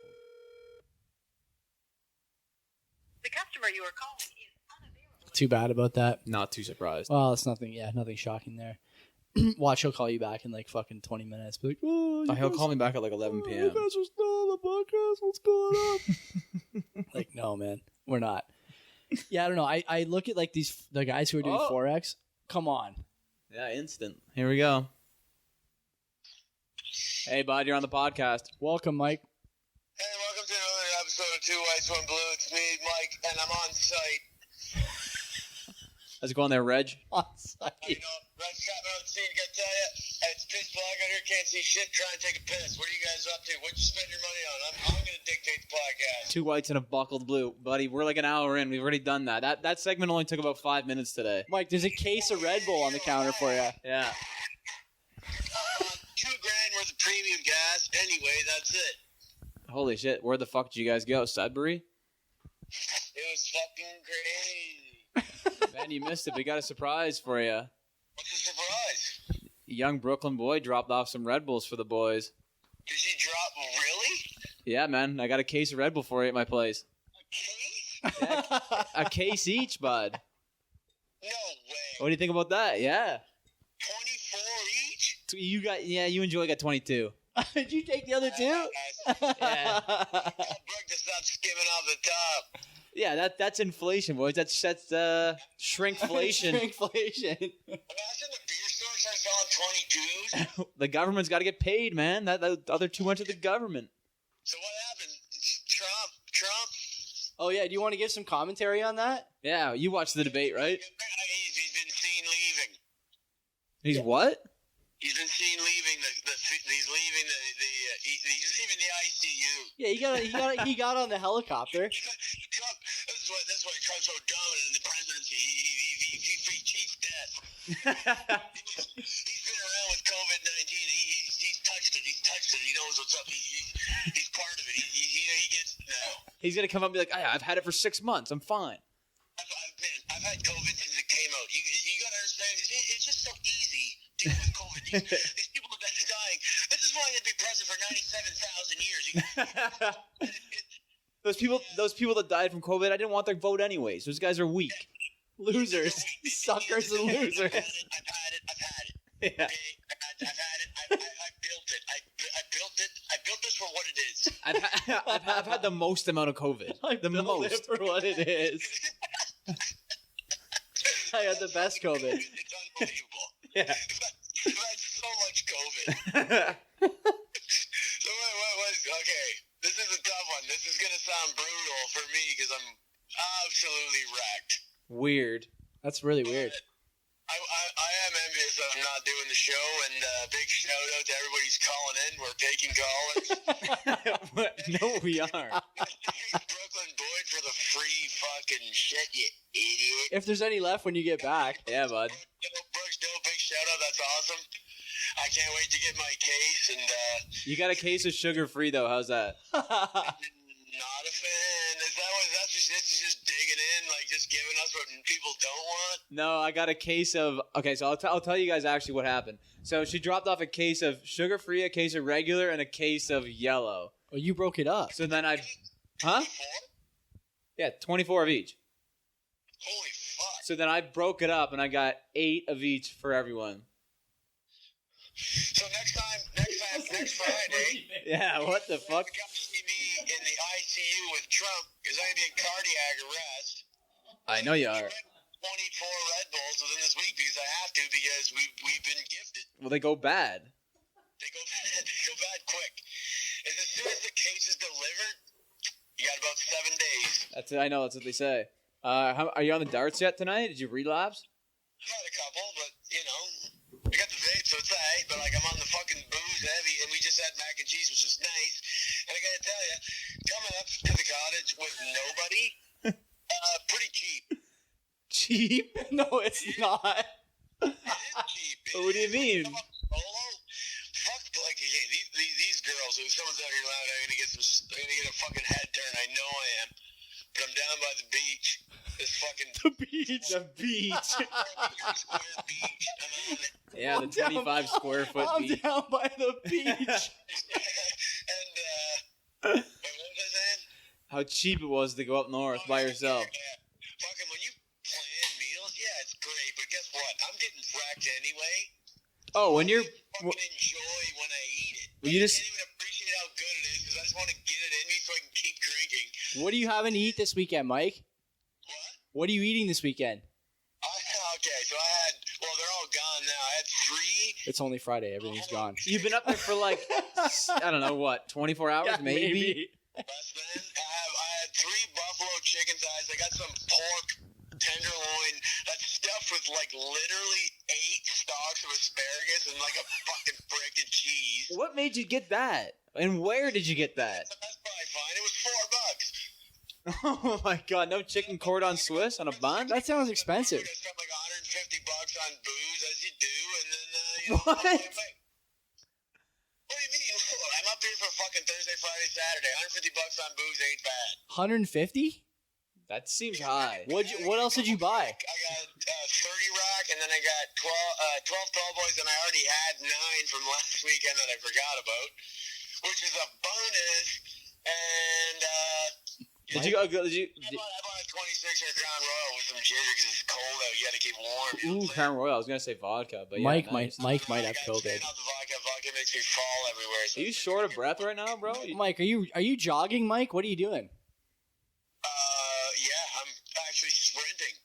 The customer you are calling is unavailable. Too bad about that. Not too surprised. Well, it's nothing. Yeah, nothing shocking there. Watch, he'll call you back in like fucking 20 minutes. Be like, he'll call me back at like 11 p.m. You guys are still on the podcast. What's going on? Like, no, man, we're not. Yeah, I don't know. I look at like the guys who are doing Forex. Come on. Yeah, instant. Here we go. Hey, bud, you're on the podcast. Welcome, Mike. Hey, welcome to another episode of Two Whites, One Blue. It's me, Mike, and I'm on site. How's it going there, Reg? On site. You know, Red's trapping on the scene. Gotta tell you, it's pitch black out here. Can't see shit. Trying to take a piss. What are you guys up to? What'd you spend your money on? I'm gonna dictate the podcast. Two whites and a buckled blue. Buddy, we're like an hour in. We've already done that. That segment only took about 5 minutes today. Mike, there's a case of Red Bull on the counter for you. Yeah. $2,000 worth of premium gas. Anyway, that's it. Holy shit. Where the fuck did you guys go? Sudbury? It was fucking crazy. Man, you missed it. We got a surprise for you. What's the surprise? A young Brooklyn boy dropped off some Red Bulls for the boys. Did she drop? Really? Yeah, man. I got a case of Red Bull for you at my place. A case? A case each, bud. No way. What do you think about that? Yeah. 24 each? You and Joey got 22. Did you take the other two? Yeah. Brooke to stop skimming off the top. Yeah, that's inflation, boys. That's shrinkflation. Shrinkflation. Imagine the beer store starts selling 22s. The government's got to get paid, man. That other two went to the government. So what happened? Trump? Oh, yeah. Do you want to give some commentary on that? Yeah, you watched the debate, right? He's been seen leaving. He's what? He's been seen leaving he's leaving the ICU. Yeah, he got on the helicopter. Trump, this is why Trump's so dominant in the presidency. He cheats death. He's been around with COVID-19. He's touched it. He knows what's up. He's part of it. He gets it now. He's gonna come up and be like, I've had it for 6 months. I'm fine. I've had COVID since it came out. You gotta understand. It's just so easy dealing with COVID. These people are dying. This is why he'd be president for 97,000 years. Those people that died from COVID, I didn't want their vote anyways. Those guys are weak. Losers. Suckers and losers. I've had it. Yeah. Okay? I've had it. I built it. I built this for what it is. I've had the most amount of COVID. The most. It for what it is. I had the best COVID. It's unbelievable. Yeah. I've had so much COVID. So okay, this is a tough one. This is gonna sound brutal for me because I'm absolutely wrecked. Weird. That's really weird. I am envious that I'm not doing the show, and big shout out to everybody who's calling in. We're taking callers. No, we are. Brooklyn Boyd for the free fucking shit, you idiot. If there's any left when you get back. Yeah, bud. Brooks, big shout out. That's awesome. I can't wait to get my case, and You got a case of sugar-free, though. How's that? not a fan. That's just digging in, like just giving us what people don't want. No, I got a case of... Okay, so I'll tell you guys actually what happened. So she dropped off a case of sugar-free, a case of regular, and a case of yellow. Oh, you broke it up. So then Huh? Yeah, 24 of each. Holy fuck. So then I broke it up, and I got 8 of each for everyone. So next Friday, Yeah, what the fuck? come see me in the ICU with Trump because I'm gonna be in cardiac arrest. I know you are. 24 Red Bulls within this week because I have to because we've been gifted. Well, they go bad. They go bad quick. As soon as the case is delivered, you got about 7 days. I know, that's what they say. Are you on the darts yet tonight? Did you relapse? I've had a couple, but I got the vape, so it's alright. But like I'm on the fucking booze heavy, and we just had mac and cheese, which was nice. And I gotta tell you, coming up to the cottage with nobody, pretty cheap. Cheap? No, it's not. It is cheap. What do you mean? Solo? Fuck, like these girls. If someone's out here loud, I'm gonna get a fucking head turn. I know I am. But I'm down by the beach. This fucking The beach. square beach. I'm on it. Yeah, the 25 square foot I'm beach. down by the beach. And what was I saying? How cheap it was to go up north by yourself. Yeah. Fucking when you plan meals, yeah, it's great. But guess what? I'm getting wrecked anyway. Oh, when you're... Fucking enjoy when I eat it. Well, you I just- can't even appreciate how good it is because I just want to get it in me so I can keep drinking. What are you having to eat this weekend, Mike? What? What are you eating this weekend? Okay, so I had. Well, they're all gone now. I had 3. It's only Friday. Everything's gone. You've been up there for like, I don't know, what, 24 hours Yeah, maybe? Less than. I had 3 buffalo chicken thighs. I got some pork tenderloin that's stuffed with like literally 8 stalks of asparagus and like a fucking frickin' cheese. What made you get that? And where did you get that? That's probably fine. It was $4. Oh my god, no chicken cordon Swiss on a bun? That sounds expensive. I spent like $150 on booze, as you do, and then What? What do you mean? I'm up here for fucking Thursday, Friday, Saturday. $150 on booze ain't bad. 150? That seems high. What else did you buy? I got 30 Rock, and then I got 12 tall boys, and I already had 9 from last weekend that I forgot about, which is a bonus. And Did you go? I bought a 26er Crown Royal with some ginger because it's cold out. You got to keep warm. You know Ooh, what I'm Crown Royal. I was gonna say vodka, but yeah, Mike nice. might saying? have I killed gotta it. stand out the vodka. Vodka makes me fall everywhere. So Are you short of breath right now, bro? Mike, are you jogging, Mike? What are you doing? Yeah, I'm actually sprinting.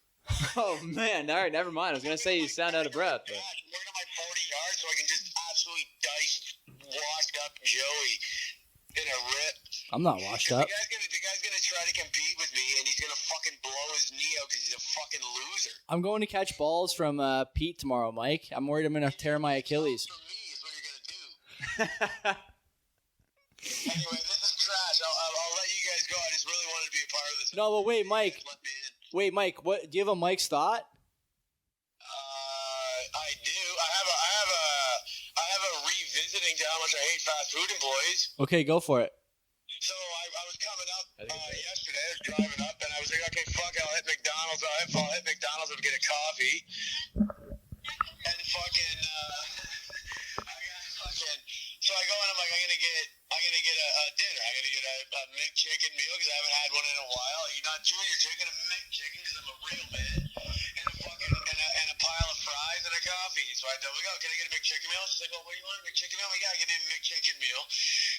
Oh man, all right, never mind. I was gonna say you sound out of breath. But... I'm working on my 40 yards so I can just absolutely dice washed up Joey in a rip. I'm not washed up. The guy's gonna try to compete with me, and he's gonna fucking blow his knee out because he's a fucking loser. I'm going to catch balls from Pete tomorrow, Mike. I'm worried I'm going to tear my Achilles. For me is what you're gonna do. Anyway, this is trash. I'll let you guys go. I just really wanted to be a part of this. No, but wait, Mike. Let me in. Wait, Mike. What? Do you have a Mike's thought? I do. I have a revisiting to how much I hate fast food employees. Okay, go for it. So I was coming up yesterday. I was driving up, and I was like, okay, fuck it, I'll hit McDonald's. I'll hit McDonald's and get a coffee. And fucking, so I go and I'm like, I'm gonna get a dinner. I'm gonna get a McChicken meal because I haven't had one in a while. You're not junior chicken, a McChicken because I'm a real man. And a fucking and a pile of fries and a coffee. So I tell her, can I get a McChicken meal? She's like, what do you want, a McChicken meal? I'm like, yeah, give me a McChicken meal.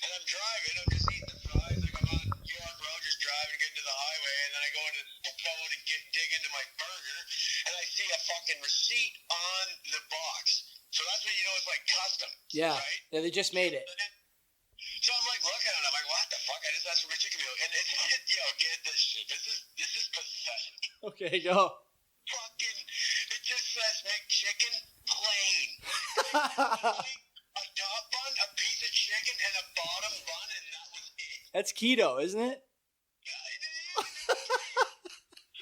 And I'm driving. I'm just eating the fries. Like I'm on York Road, just driving, getting to the highway, and then I go into the phone and dig into my burger, and I see a fucking receipt on the box. So that's when you know it's like custom. Yeah. Right? Yeah, they just made it. So I'm like looking at it. I'm like, what the fuck? I just asked for my chicken meal, and it's yo, get this shit. This is pathetic. Okay, go. Fucking, it just says McChicken plain. A top bun, a piece of chicken, and a bottom bun, and that was it. That's keto, isn't it? I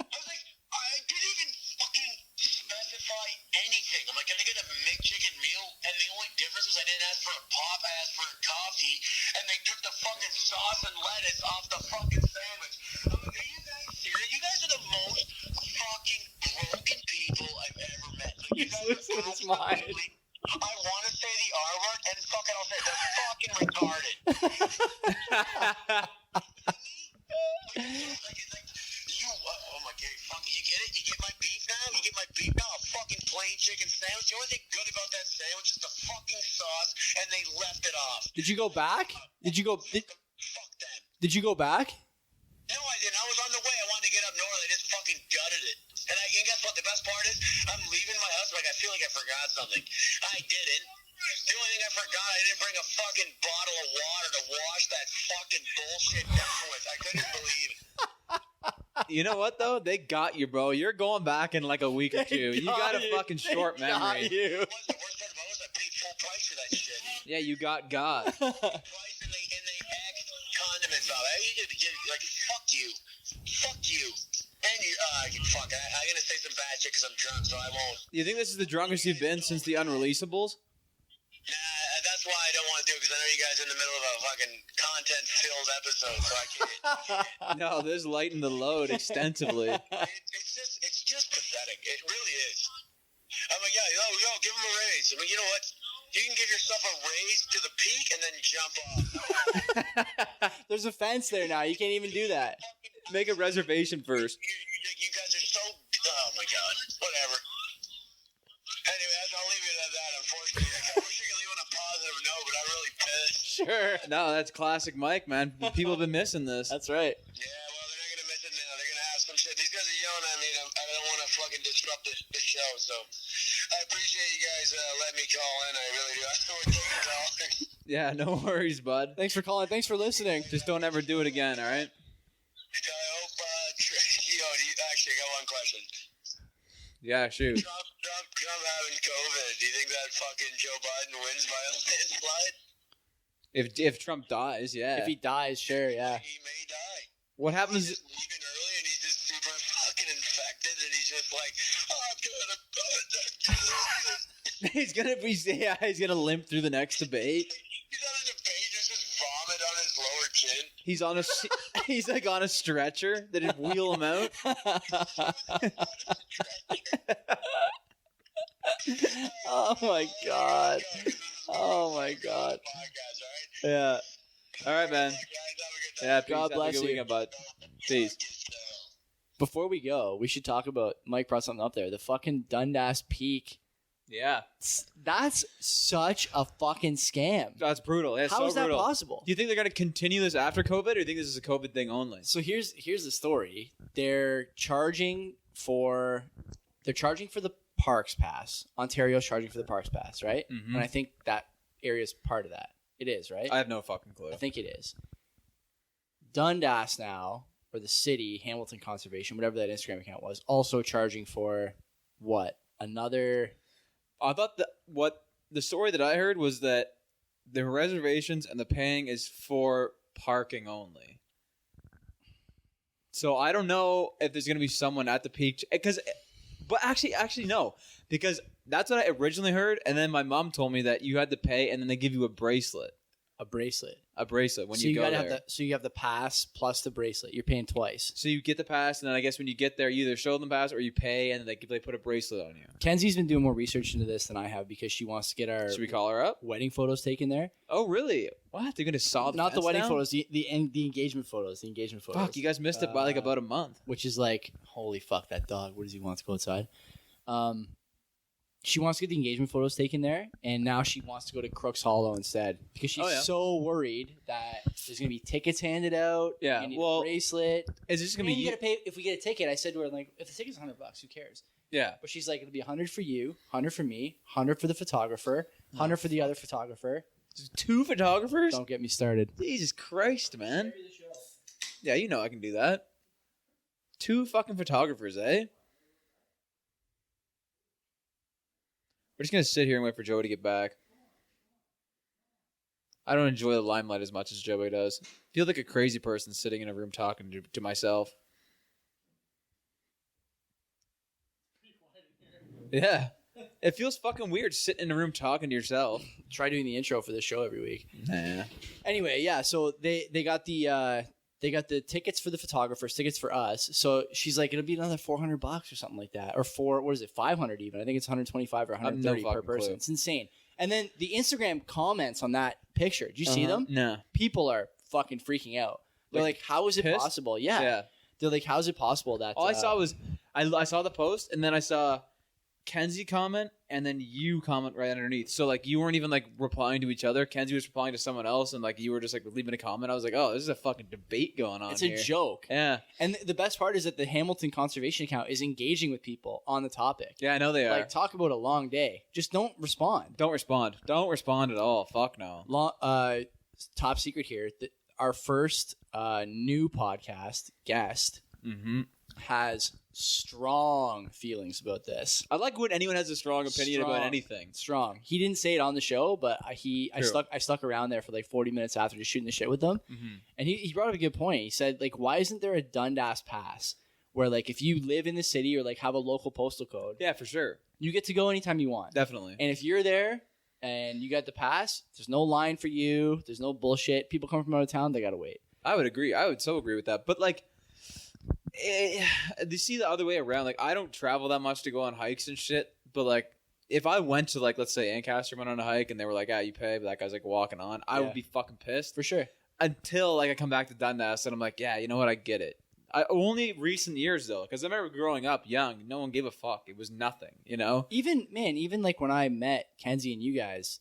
was like, I didn't even fucking specify anything. I'm like, can I get a McChicken meal? And the only difference was I didn't ask for a pop, I asked for a coffee, and they took the fucking sauce and lettuce off the fucking sandwich. I'm like, are you guys serious? You guys are the most fucking broken people I've ever met. Like, you He's guys losing are his mind. absolutely- I want to say the R word, and fucking I'll say they're fucking retarded. Oh my god, fucking, you get it? You get my beef now? You get my beef now? A fucking plain chicken sandwich. The only thing good about that sandwich is the fucking sauce, and they left it off. Did you go back? Did you go? Fuck them. Did you go back? No, I didn't. I was on the way. I wanted to get up north. I just fucking gutted it. And guess what? The best part is, I'm leaving my house. Like, I feel like I forgot something. I didn't. The only thing I forgot, I didn't bring a fucking bottle of water to wash that fucking bullshit down with. I couldn't believe it. You know what though? They got you, bro. You're going back in like a week or two. You got a fucking short memory. You. What's the worst part about it was I paid full price for that shit. Yeah, you got God. Price and they X'd condiments on it. You could like, fuck you. Fuck you. And fuck, I'm gonna say some bad shit because I'm drunk, so I won't. You think this is the drunkest you've been since the unreleasables? Nah, that's why I don't want to do it because I know you guys are in the middle of a fucking content-filled episode, so I can't. No, this lightened the load extensively. It's just pathetic. It really is. I'm like, yo, give him a raise. I mean, you know what? You can give yourself a raise to the peak and then jump off. There's a fence there now. You can't even do that. Make a reservation first. You guys are so. Oh my god. Whatever. Anyway, I'll leave it at that. Unfortunately, I wish I could leave on a positive note, but I'm really pissed. Sure. No, that's classic Mike, man. People have been missing this. That's right. Yeah, well, they're not gonna miss it now. They're gonna have some shit These guys are yelling at me, and I don't want to fucking disrupt this show. So I appreciate you guys letting me call in. I really do. I don't want to take the call. Yeah, no worries, bud. Thanks for calling. Thanks for listening. Just don't ever do it again, all right? I hope. Actually, I got one question. Yeah, shoot. Trump having COVID. Do you think that fucking Joe Biden wins by a landslide? If Trump dies, yeah. If he dies, sure, yeah. He may die. What He's happens? just leaving early, and he's just super fucking infected, and he's just like, oh, I'm good. He's gonna limp through the next debate. He's on a debate, there's just vomit on his lower chin. He's like on a stretcher. They just wheel him out. Oh my god. Oh my god. Yeah. All right, man. Yeah. Peace. God Have a bless good you. weekend, bud. Peace. Before we go, we should talk about, Mike brought something up there, the fucking Dundas Peak. Yeah. That's such a fucking scam. That's brutal. That's How so is that brutal. possible? Do you think they're gonna continue this after COVID, or do you think this is a COVID thing only? So here's the story. They're charging for the Parks Pass. Ontario's charging for the Parks Pass, right? Mhm. And I think that area is part of that. It is, right? I have no fucking clue. I think it is. Dundas now, or the city, Hamilton Conservation, whatever that Instagram account was, also charging for what? Another... I thought that what the story that I heard was that the reservations and the paying is for parking only. So I don't know if there's gonna be someone at the peak but actually no, because that's what I originally heard, and then my mom told me that you had to pay, and then they give you a bracelet A bracelet. when you go gotta there. so you have the pass plus the bracelet. You're paying twice. So you get the pass, and then I guess when you get there, you either show them the pass or you pay, and then they put a bracelet on you. Kenzie's been doing more research into this than I have because she wants to get our Should we call her up? wedding photos taken there. Oh, really? What? They're gonna saw the Not the fence wedding down? photos, the engagement photos. The engagement photos. Fuck, you guys missed it by like about a month. Which is like, holy fuck, that dog. What does he want to go outside? She wants to get the engagement photos taken there, and now she wants to go to Crooks Hollow instead because she's so worried that there's gonna be tickets handed out. Yeah, you need well, a bracelet. Is this gonna And be? you gotta pay if we get a ticket. I said to her, like, if the ticket's $100, who cares? Yeah. But she's like, it'll be 100 for you, 100 for me, 100 for the photographer, 100 for the other photographer. Two photographers? Don't get me started. Jesus Christ, man. Yeah, you know I can do that. Two fucking photographers, eh? We're just gonna sit here and wait for Joey to get back. I don't enjoy the limelight as much as Joey does. I feel like a crazy person sitting in a room talking to myself. Yeah. It feels fucking weird sitting in a room talking to yourself. Try doing the intro for this show every week. Nah. Anyway, yeah. So they got the tickets for the photographers, tickets for us. So she's like, it'll be another $400 or something like that, or what is it, 500 even? I think it's 125 or 130 per person. Clue. It's insane. And then the Instagram comments on that picture. Did you see them? No. People are fucking freaking out. They're like, how is it pissed? possible? Yeah. They're like, how is it possible that? All I saw was I saw the post, and then I saw Kenzie comment, and then you comment right underneath. So like you weren't even like replying to each other. Kenzie was replying to someone else, and like you were just like leaving a comment. I was like, oh, this is a fucking debate going on. It's here. a joke. Yeah. And the best part is that the Hamilton Conservation account is engaging with people on the topic. Yeah, I know they are. Like, talk about a long day. Just don't respond. Don't respond. Don't respond at all. Fuck no. Top secret here. Our first new podcast guest has strong feelings about this. I like when anyone has a strong opinion about anything. Strong. He didn't say it on the show, but I stuck around there for like 40 minutes after just shooting the shit with them. And he brought up a good point. He said, like, why isn't there a Dundas pass where, like, if you live in the city or like have a local postal code, Yeah, for sure. you get to go anytime you want. Definitely. And if you're there and you got the pass, there's no line for you. There's no bullshit. People come from out of town, they gotta wait. I would agree. I would so agree with that. But like, you see the other way around. Like, I don't travel that much to go on hikes and shit. But like, if I went to like, let's say Ancaster went on a hike and they were like, "Ah, you pay," but that guy's like walking on, I would be fucking pissed For sure. until like I come back to Dundas and I'm like, yeah, you know what? I get it. Only recent years though, because I remember growing up young, no one gave a fuck. It was nothing, you know. Even like when I met Kenzie and you guys,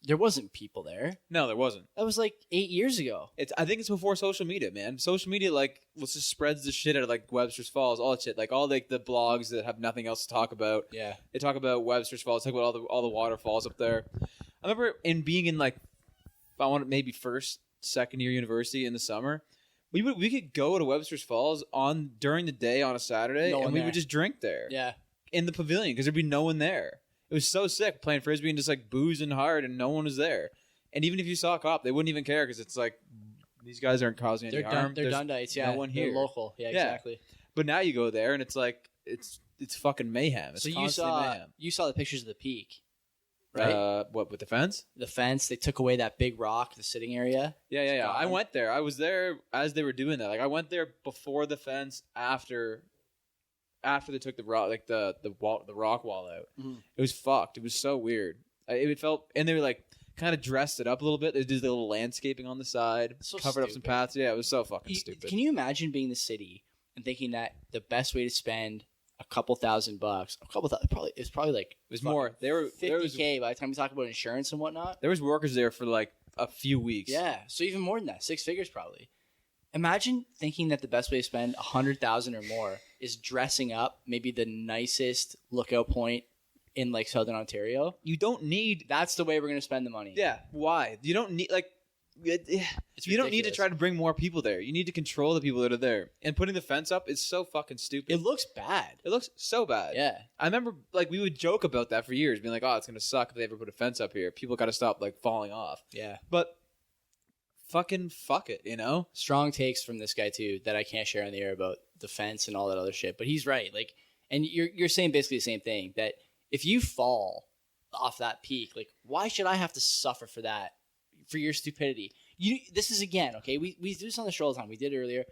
There wasn't people there. No, there wasn't. That was like 8 years ago. I think it's before social media, man. Social media like just spreads the shit out of like Webster's Falls, all that shit. Like all like the blogs that have nothing else to talk about. Yeah. They talk about Webster's Falls, talk about all the waterfalls up there. I remember being in like maybe first, second year university in the summer. We could go to Webster's Falls during the day on a Saturday, and we would just drink there. Yeah. In the pavilion because there'd be no one there. It was so sick playing frisbee and just like boozing hard and no one was there. And even if you saw a cop, they wouldn't even care because it's like these guys aren't causing any harm. They're Dundites, yeah. No one here. They're local, yeah, exactly. But now you go there and it's like it's fucking mayhem. It's so mayhem. You saw the pictures of the peak, right? What with the fence? The fence. They took away that big rock, the sitting area. Yeah. I went there. I was there as they were doing that. Like I went there before the fence, after they took the rock, like the rock wall out. Mm-hmm. It was fucked. It was so weird. It felt, and they were like kind of dressed it up a little bit. They did the little landscaping on the side, so covered up some paths. Yeah, it was so fucking stupid. Can you imagine being the city and thinking that the best way to spend a couple $1,000, probably like it was more. They were $50K by the time we talk about insurance and whatnot. There was workers there for like a few weeks. Yeah, so even more than that, 6 figures probably. Imagine thinking that the best way to spend $100,000 or more is dressing up maybe the nicest lookout point in like Southern Ontario. You don't need. That's the way we're going to spend the money. Yeah. Why? You don't need like. You don't need to try to bring more people there. You need to control the people that are there. And putting the fence up is so fucking stupid. It looks bad. It looks so bad. Yeah. I remember like we would joke about that for years, being like, "Oh, it's gonna suck if they ever put a fence up here. People got to stop like falling off." Yeah. But. Fucking fuck it, you know? Strong takes from this guy too that I can't share on the air about the fence and all that other shit. But he's right. Like, and you're saying basically the same thing, that if you fall off that peak, like, why should I have to suffer for that? For your stupidity? This is again, okay? We do this on the show all the time. We did it earlier.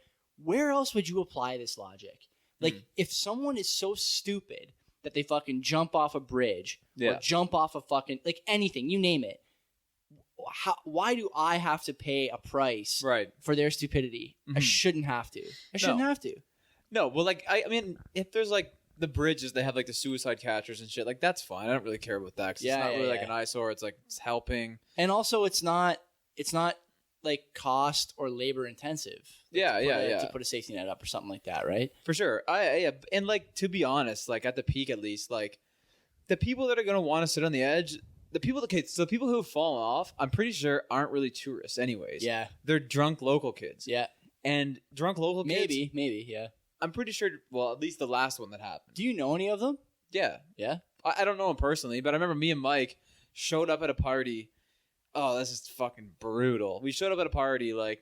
Where else would you apply this logic? Like, if someone is so stupid that they fucking jump off a bridge or jump off a fucking like anything, you name it. Why do I have to pay a price for their stupidity? I shouldn't have to. No, well, like, I mean, if there's, like, the bridges, they have, like, the suicide catchers and shit, like, that's fine. I don't really care about that because it's not really, like, an eyesore. It's, like, it's helping. And also, it's not like, cost or labor intensive. Like, to put a safety net up or something like that, right? For sure. And, like, to be honest, like, at the peak at least, like, the people that are going to want to sit on the edge... The people who have fallen off, I'm pretty sure aren't really tourists anyways. Yeah. They're drunk local kids. Yeah. And drunk local kids... Maybe, yeah. I'm pretty sure, well, at least the last one that happened. Do you know any of them? Yeah. Yeah? I don't know them personally, but I remember me and Mike showed up at a party. Oh, this is fucking brutal. We showed up at a party, like,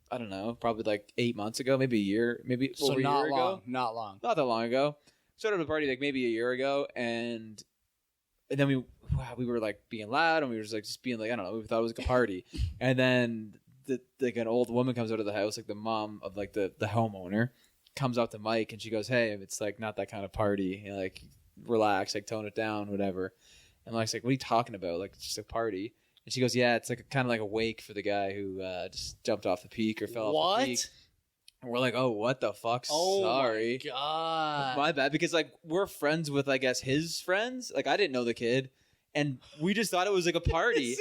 I don't know, probably like 8 months ago, maybe a year, maybe over a year ago. Not long. Not that long ago. Showed up at a party like maybe a year ago, and then we were like being loud, and we were just being like, I don't know, we thought it was like a party. And then like an old woman comes out of the house, like the mom of like the homeowner comes up to Mike, and she goes, "Hey, it's like not that kind of party, you know, like relax, like tone it down, whatever." And Mike's like, "What are you talking about? Like it's just a party." And she goes, "Yeah, it's like kind of like a wake for the guy who just jumped off the peak or fell off the peak." And we're like, "Oh, what the fuck? Sorry, my God, my bad." Because like we're friends with, I guess, his friends. Like I didn't know the kid, and we just thought it was like a party.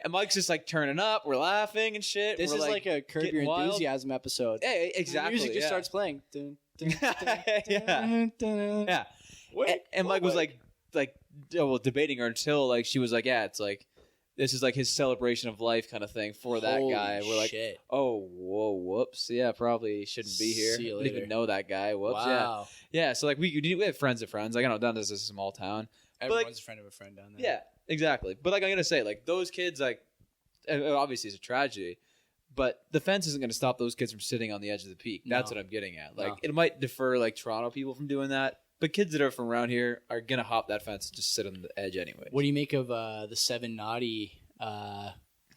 And Mike's just like turning up. We're laughing and shit. This is like a Curb Your Enthusiasm episode. Yeah, exactly. The music just starts playing. Dun, dun, yeah. And Mike was like, debating her until like she was like, "Yeah, it's like." This is like his celebration of life kind of thing for that guy. We're like, shit. Oh, whoa, whoops. Yeah, probably shouldn't be here. See you later. Didn't even know that guy. Whoops. Wow. Yeah. So like we have friends of friends. Like I know Dundas is a small town. Everyone's like, a friend of a friend down there. Yeah, exactly. But like I'm gonna say, like those kids, like obviously it's a tragedy, but the fence isn't gonna stop those kids from sitting on the edge of the peak. That's what I'm getting at. Like it might defer like Toronto people from doing that. But kids that are from around here are gonna hop that fence and just sit on the edge anyway. What do you make of the 7 Naughty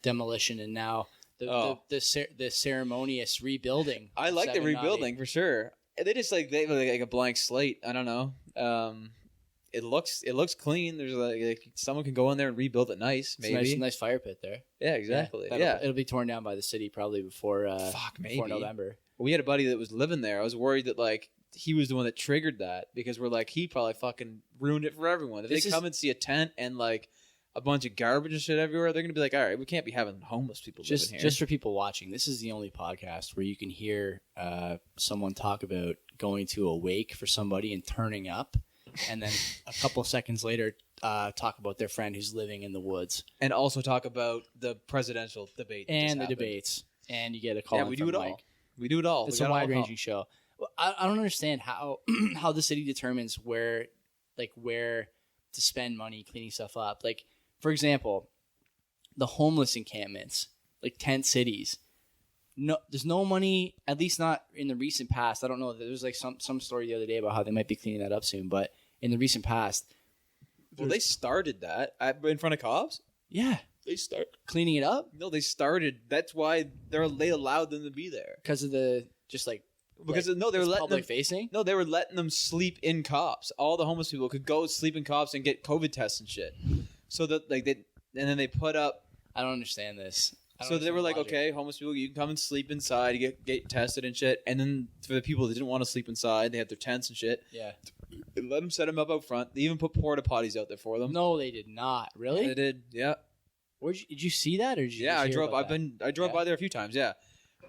demolition and now the ceremonious rebuilding? I like the rebuilding for sure. They just like they like a blank slate. I don't know. It looks clean. There's like someone can go in there and rebuild it nice. Maybe it's a nice fire pit there. Yeah, exactly. It'll be torn down by the city probably before before November. We had a buddy that was living there. I was worried that like he was the one that triggered that because we're like he probably fucking ruined it for everyone. If they come and see a tent and like a bunch of garbage and shit everywhere, they're gonna be like, all right, we can't be having homeless people living here. Just for people watching, this is the only podcast where you can hear someone talk about going to a wake for somebody and turning up, and then a couple seconds later talk about their friend who's living in the woods, and also talk about the presidential debate and the debates, and you get a call. Yeah, we do it all. We do it all. It's a wide-ranging show. Well, I don't understand how how the city determines where to spend money cleaning stuff up. Like, for example, the homeless encampments, like tent cities. No, there's no money, at least not in the recent past. I don't know. There was like some story the other day about how they might be cleaning that up soon, but in the recent past, well, they started that in front of cops. Yeah, They start cleaning it up No, they started. That's why they allowed them to be there. because of the They were letting public them facing. No, they were letting them sleep in cops. All the homeless people could go sleep in cops and get COVID tests and shit. So that and then they put up. I don't understand this. So they were like, okay, homeless people, you can come and sleep inside, you get tested and shit. And then for the people that didn't want to sleep inside, they had their tents and shit. Yeah. They let them set them up out front. They even put porta potties out there for them. No, they did not. Really? They did. Yeah. Did you see that, or did you? Yeah, just I hear drove. about I drove by there a few times. Yeah.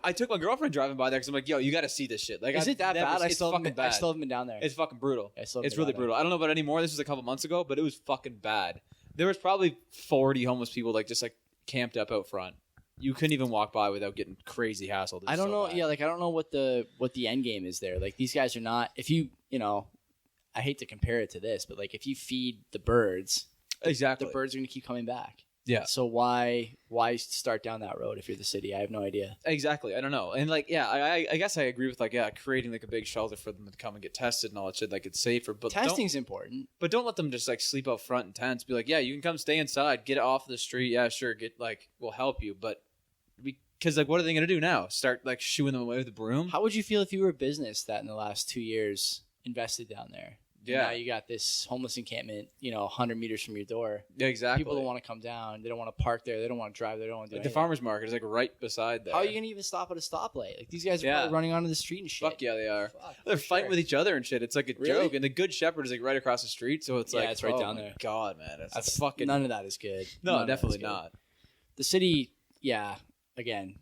I took my girlfriend driving by there because I'm like, yo, you got to see this shit. Like, Is it that bad? It's fucking bad. I still haven't been down there. It's fucking brutal. I still haven't It's been really down there. brutal. I don't know about it anymore. This was a couple months ago, but it was fucking bad. There was probably 40 homeless people just camped up out front. You couldn't even walk by without getting crazy hassled. I don't know. Yeah, I don't know what the end game is there. Like, these guys are not. If you I hate to compare it to this, but like if you feed the birds, exactly, the birds are going to keep coming back. Yeah. So why start down that road if you're the city? I have no idea. Exactly. I don't know. And I guess I agree with creating a big shelter for them to come and get tested and all that shit. Like, it's safer, but Testing's important. But don't let them just sleep out front in tents. Be like, yeah, you can come stay inside, get it off the street. Yeah, sure. We'll help you, but because what are they gonna do now? Start shooing them away with a broom? How would you feel if you were a business that in the last 2 years invested down there? Yeah. And now you got this homeless encampment, 100 meters from your door. Yeah, exactly. People don't want to come down. They don't want to park there. They don't want to drive. They don't want to do the anything. farmer's market is right beside there. How are you gonna even stop at a stoplight? Like, these guys are probably running onto the street and shit. Fuck yeah, they are. Fuck, They're for fighting sure. with each other and shit. It's like a Really? joke. And the Good Shepherd is right across the street, so it's it's right oh down my there. God, man, that's Fucking none of that is good. no, None of that is definitely good. not. The city, yeah. Again,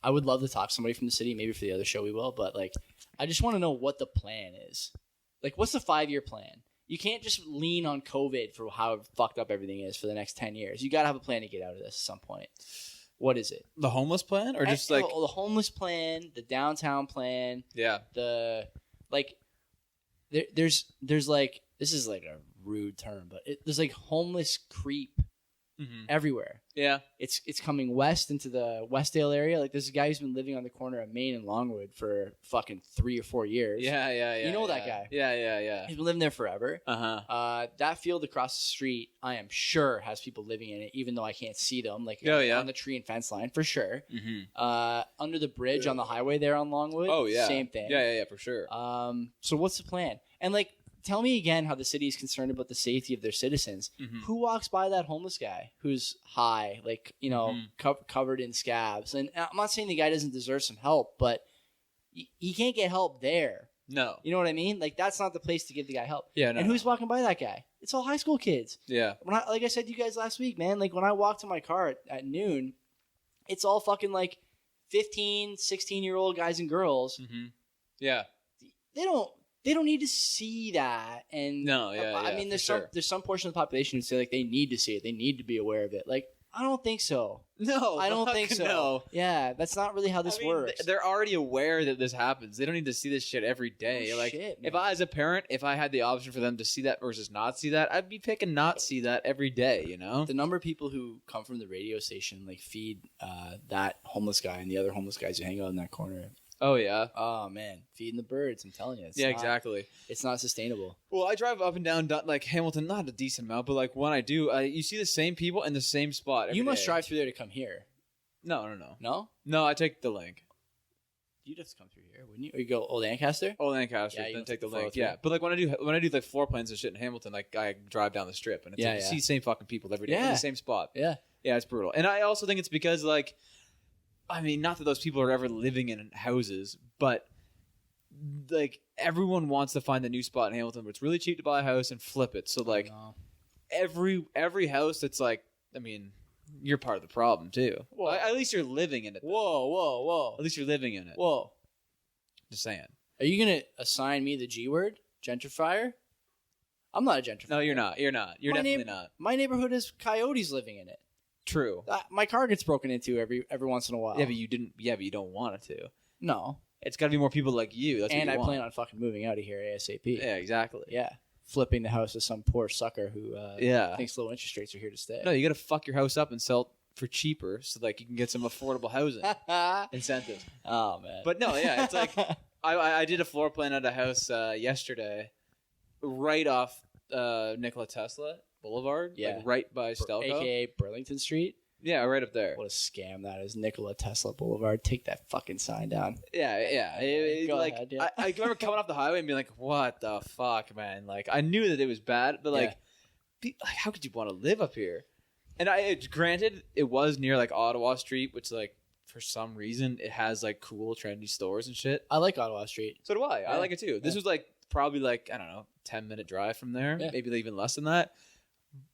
I would love to talk to somebody from the city. Maybe for the other show we will. But I just want to know what the plan is. What's the 5-year plan? You can't just lean on COVID for how fucked up everything is for the next 10 years. You got to have a plan to get out of this at some point. What is it? The homeless plan, or just the homeless plan, the downtown plan, yeah, there's this is a rude term, but there's homeless creep everywhere. Yeah, It's coming west into the Westdale area. There's a guy who's been living on the corner of Main and Longwood for fucking 3 or 4 years. yeah. You know that guy. Yeah. He's been living there forever. Uh-huh. That field across the street, I am sure, has people living in it, even though I can't see them. On the tree and fence line, for sure. Mm-hmm. Under the bridge on the highway there on Longwood. Oh, yeah. Same thing. Yeah, for sure. So what's the plan? And tell me again how the city is concerned about the safety of their citizens. Mhm. Who walks by that homeless guy who's high, covered in scabs? And I'm not saying the guy doesn't deserve some help, but he can't get help there. No. You know what I mean? That's not the place to give the guy help. Yeah, no. And who's walking by that guy? It's all high school kids. Yeah. Like I said to you guys last week, man, when I walk to my car at noon, it's all fucking 15, 16-year-old guys and girls. Mm-hmm. Yeah. They don't need to see that. And No, yeah, I mean, there's some portion of the population who say they need to see it. They need to be aware of it. I don't think so. No, I don't think so. No. Yeah, that's not really how this works. They're already aware that this happens. They don't need to see this shit every day. Oh, shit, if man. I, as a parent, if I had the option for them to see that versus not see that, I'd be picking not see that every day, The number of people who come from the radio station feed that homeless guy and the other homeless guys who hang out in that corner. Oh, yeah. Oh, man. Feeding the birds, I'm telling you. Exactly. It's not sustainable. Well, I drive up and down Hamilton, not a decent amount, but when I do, you see the same people in the same spot every You must day. drive through there to come here. No. No? No, I take the link. You'd have to come through here, wouldn't you? Or you go Old Ancaster? Old Lancaster, Yeah, you then don't take the take the link. 403. Yeah, but when I do floor plans and shit in Hamilton, I drive down the strip and it's Yeah, you yeah. see the same fucking people every day in Yeah. the same spot. Yeah. Yeah, it's brutal. And I also think it's because not that those people are ever living in houses, but everyone wants to find the new spot in Hamilton where it's really cheap to buy a house and flip it. So No. every house that's like, I mean, you're part of the problem too. Whoa. At least you're living in it. Whoa. At least you're living in it. Whoa. Just saying. Are you going to assign me the G word? Gentrifier? I'm not a gentrifier. No, you're not. You're definitely not. My neighborhood has coyotes living in it. True. My car gets broken into every once in a while. Yeah, but you don't want it to. No. It's got to be more people like you. That's And what I you want. plan on fucking moving out of here ASAP. Yeah, exactly. Yeah. Flipping the house to some poor sucker who Yeah. thinks low interest rates are here to stay. No, you got to fuck your house up and sell it for cheaper so like you can get some affordable housing incentives. Oh, man. But no, yeah, it's like I did a floor plan at a house yesterday, right off Nikola Tesla Boulevard, Yeah. like right by Stelco. AKA Burlington Street. Yeah, right up there. What a scam that is. Nikola Tesla Boulevard. Take that fucking sign down. Yeah. Go Like ahead, yeah. I remember coming off the highway and being like, "What the fuck, man?" Like I knew that it was bad, but like, how could you want to live up here? And granted, it was near like Ottawa Street, which like for some reason it has like cool trendy stores and shit. I like Ottawa Street. So do I. Yeah. I like it too. This Yeah. was like probably like I don't know, 10-minute drive from there, Yeah. maybe even less than that.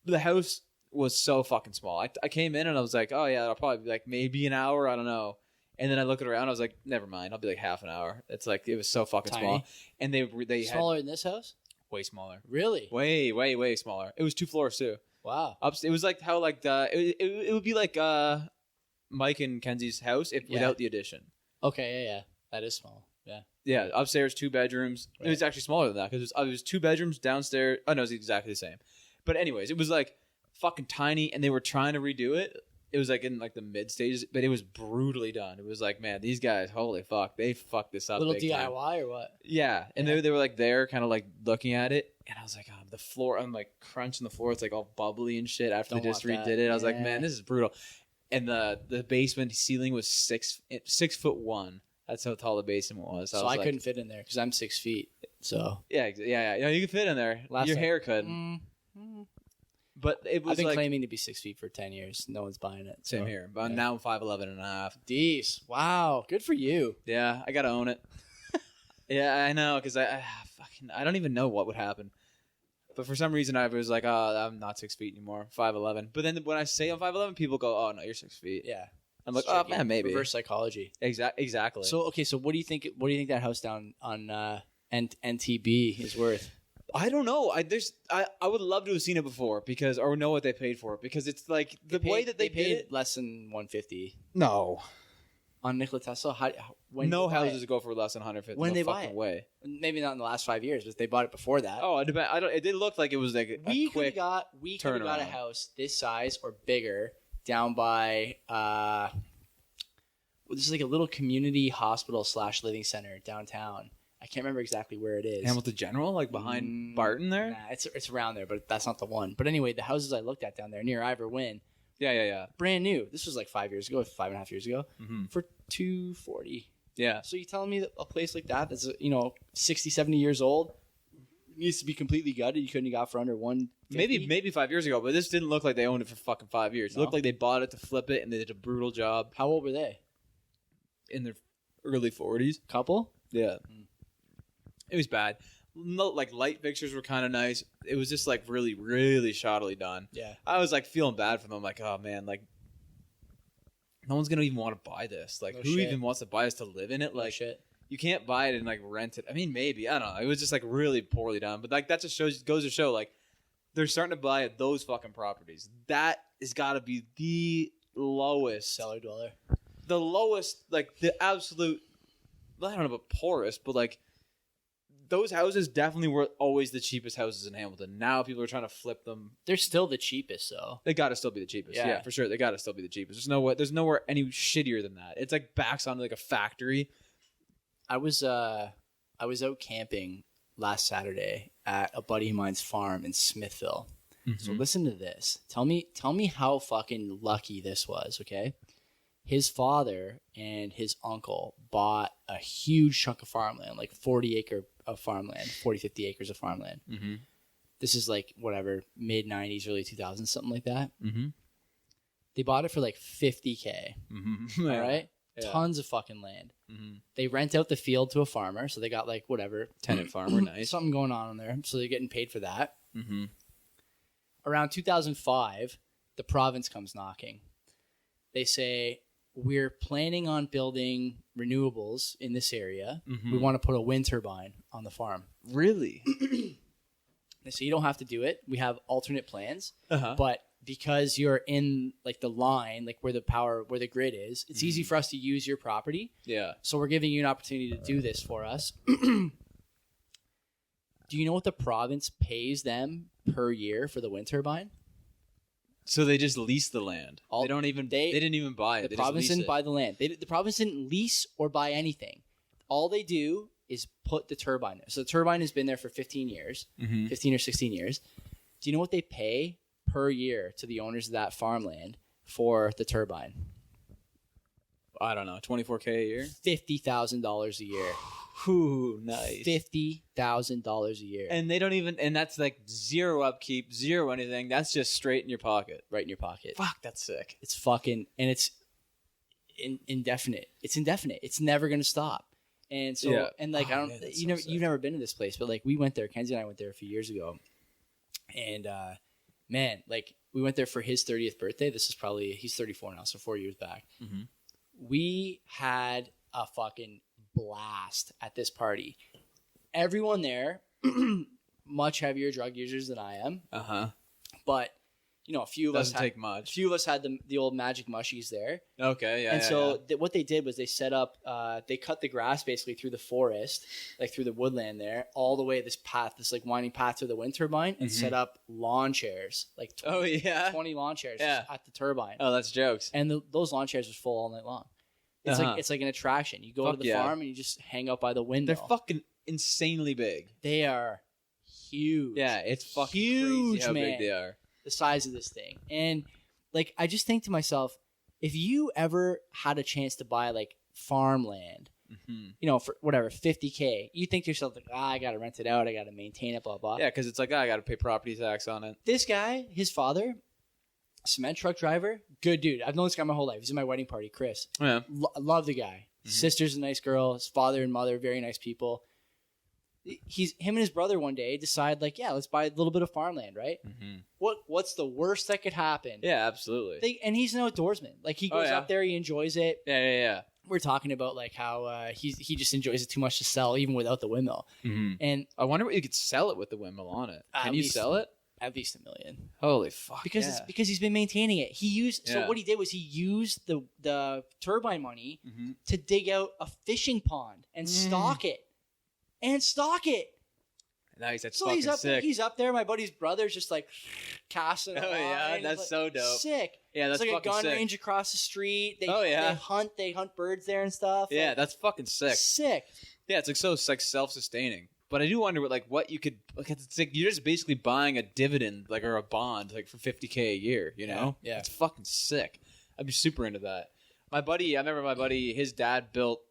The house was so fucking small. I came in and I was like, oh yeah, it'll probably be like maybe an hour. I don't know. And then I look around. I was like, never mind. I'll be like half an hour. It's like it was so fucking Tiny. small. And they had Smaller than this house? way smaller, Really? way smaller. It was 2 floors too. Wow. It was like how like it would be like Mike and Kenzie's house without the addition. Okay, yeah. That is small. Yeah. Yeah, upstairs 2 bedrooms. Right. It was actually smaller than that because it was 2 bedrooms downstairs. Oh no, it's exactly the same. But anyways, it was like fucking tiny, and they were trying to redo it. It was like in like the mid stages, but it was brutally done. It was like, man, these guys, holy fuck, they fucked this up. Little big time. DIY or what? Yeah, and Yeah. they were like there, kind of like looking at it, and I was like, the floor. I'm like crunching the floor. It's like all bubbly and shit. After Don't they just want redid that. it, I was like, Yeah. man, this is brutal. And the basement ceiling was 6'1". That's how tall the basement was. So was I like, couldn't fit in there because I'm 6 feet. So Yeah. No, you can fit in there. Last Your time- hair could, but it was I've been like claiming to be 6 feet for 10 years. No one's buying it. same So, here. But yeah. now I'm 5'11" and a half. Deez. Wow. Good for you. Yeah, I gotta own it. Yeah, I know, because I don't even know what would happen. But for some reason, I was like, oh, I'm not 6 feet anymore, 5'11". But then when I say I'm 5'11", people go, oh no, you're 6 feet. Yeah. I'm like, It's oh tricky. man, maybe. Reverse psychology. Exactly. So okay, so what do you think? What do you think that house down on NTB is worth? I don't know. I would love to have seen it before or know what they paid for it because it's like the way that they paid did it. less than 150 No, on Nikola Tesla. When no did they buy houses go for less than 150. When no they buy fucking it? way. Maybe not in the last 5 years, but they bought it before that. Oh, it did look like it was like we a could have quick. got a turnaround. house this size or bigger down by this is like a little community hospital / living center downtown. I can't remember exactly where it is. Hamilton General, like behind Barton there. Nah, it's around there, but that's not the one. But anyway, the houses I looked at down there near Ivor Wynn, Yeah. brand new. This was like 5 years ago, 5.5 years ago, Mm-hmm. for $240. Yeah. So you telling me that a place like that that's 60, 70 years old needs to be completely gutted? You couldn't have got for under $150? Maybe 5 years ago, but this didn't look like they owned it for fucking 5 years. It No? looked like they bought it to flip it, and they did a brutal job How old were they? in their early 40s. Couple? Yeah. It was bad. No, like light fixtures were kind of nice. It was just like really, really shoddily done. Yeah. I was like feeling bad for them. Like, oh man, like no one's gonna even want to buy this. Like, No who shit. even wants to buy this to live in it? Like Like, shit. you can't buy it and like rent it. I mean, maybe I don't know. It was just like really poorly done. But like that just goes to show like they're starting to buy those fucking properties. That has got to be the lowest, Cellar dweller. the lowest, like the absolute. I don't know about poorest, but like those houses definitely were always the cheapest houses in Hamilton. Now people are trying to flip them. They're still the cheapest, though. They got to still be the cheapest. Yeah. Yeah, for sure. They got to still be the cheapest. There's nowhere any shittier than that. It's like backs onto like a factory. I was out camping last Saturday at a buddy of mine's farm in Smithville. So listen to this. Tell me how fucking lucky this was, okay? His father and his uncle bought a huge chunk of farmland, like 40 acres of farmland. Mm-hmm. This is like whatever, mid 90s, early 2000s, something like that. Mm-hmm. They bought it for like $50K. Mm-hmm. All right? Yeah. Tons of fucking land. Mm-hmm. They rent out the field to a farmer, so they got like whatever Tenant farmer, nice. something going on in there, so they're getting paid for that. Mm-hmm. around 2005, the province comes knocking. They say, we're planning on building renewables in this area. Mm-hmm. We want to put a wind turbine on the farm. Really? They say, you don't have to do it. We have alternate plans. Uh-huh. But because you're in like the line, like where the grid is, it's easy for us to use your property. Yeah. So we're giving you an opportunity to do this for us. Do you know what the province pays them per year for the wind turbine? So they just lease the land. They didn't even buy it. The province didn't buy the land. The province didn't lease or buy anything. All they do is put the turbine there. So the turbine has been there for 15 years, 15 or 16 years. Do you know what they pay per year to the owners of that farmland for the turbine? I don't know, $24K a year? $50,000 a year. Ooh, nice. $50,000 a year. And they don't even, and that's like zero upkeep, zero anything. That's just straight in your pocket. Right in your pocket. Fuck, that's sick. It's fucking, and it's indefinite. It's indefinite. It's never going to stop. And so, Yeah. and like, I don't, man, that's you so know, sick. you've never been to this place, but like we went there, Kenzie and I went there a few years ago. And, man, like we went there for his 30th birthday. This is probably, he's 34 now, so 4 years back. Mm-hmm. We had a fucking blast at this party. Everyone there, much heavier drug users than I am. Uh-huh. But, you know, a few of us Doesn't take much. A few of us had the old magic mushies there. Okay, yeah. And so what they did was they set up, they cut the grass basically through the forest, like through the woodland there, all the way this path, this like winding path to the wind turbine, and set up lawn chairs, like 20 lawn chairs just at the turbine. Oh, that's jokes. And those lawn chairs was full all night long. It's it's like an attraction. You go to the farm and you just hang out by the window. They're fucking insanely big. They are huge. Yeah, it's fucking huge, crazy how man. big they are. The size of this thing. And like I just think to myself, if you ever had a chance to buy like farmland, you know, for whatever, $50K, you think to yourself like, I gotta rent it out, I gotta maintain it, blah blah. Yeah, because it's like, I gotta pay property tax on it. This guy, his father, cement truck driver, good dude. I've known this guy my whole life. He's in my wedding party, Chris. Yeah. Love the guy. His sister's a nice girl. His father and mother, very nice people. Him and his brother one day decide like, yeah, let's buy a little bit of farmland, right? What's the worst that could happen? Yeah, absolutely. And he's an outdoorsman. Like he goes up there, he enjoys it. Yeah. We're talking about like how he just enjoys it too much to sell, even without the windmill. And I wonder what you could sell it with the windmill on it. Can you sell it? At least $1 million. Holy fuck! Because it's because he's been maintaining it. So what he did was he used the turbine money to dig out a fishing pond and stock it. Nice. That's So fucking sick. he's up there. My buddy's brother's just like casting. Oh yeah, that's like, so dope. Sick. Yeah, that's It's like a fucking gun sick. range across the street. They hunt birds there and stuff. Yeah, Like, that's fucking sick. sick. Yeah, it's like self-sustaining. But I do wonder what you could like. It's like you're just basically buying a dividend like or a bond like for $50K a year. You know? Yeah. It's fucking sick. I'd be super into that. I remember my buddy. His dad built.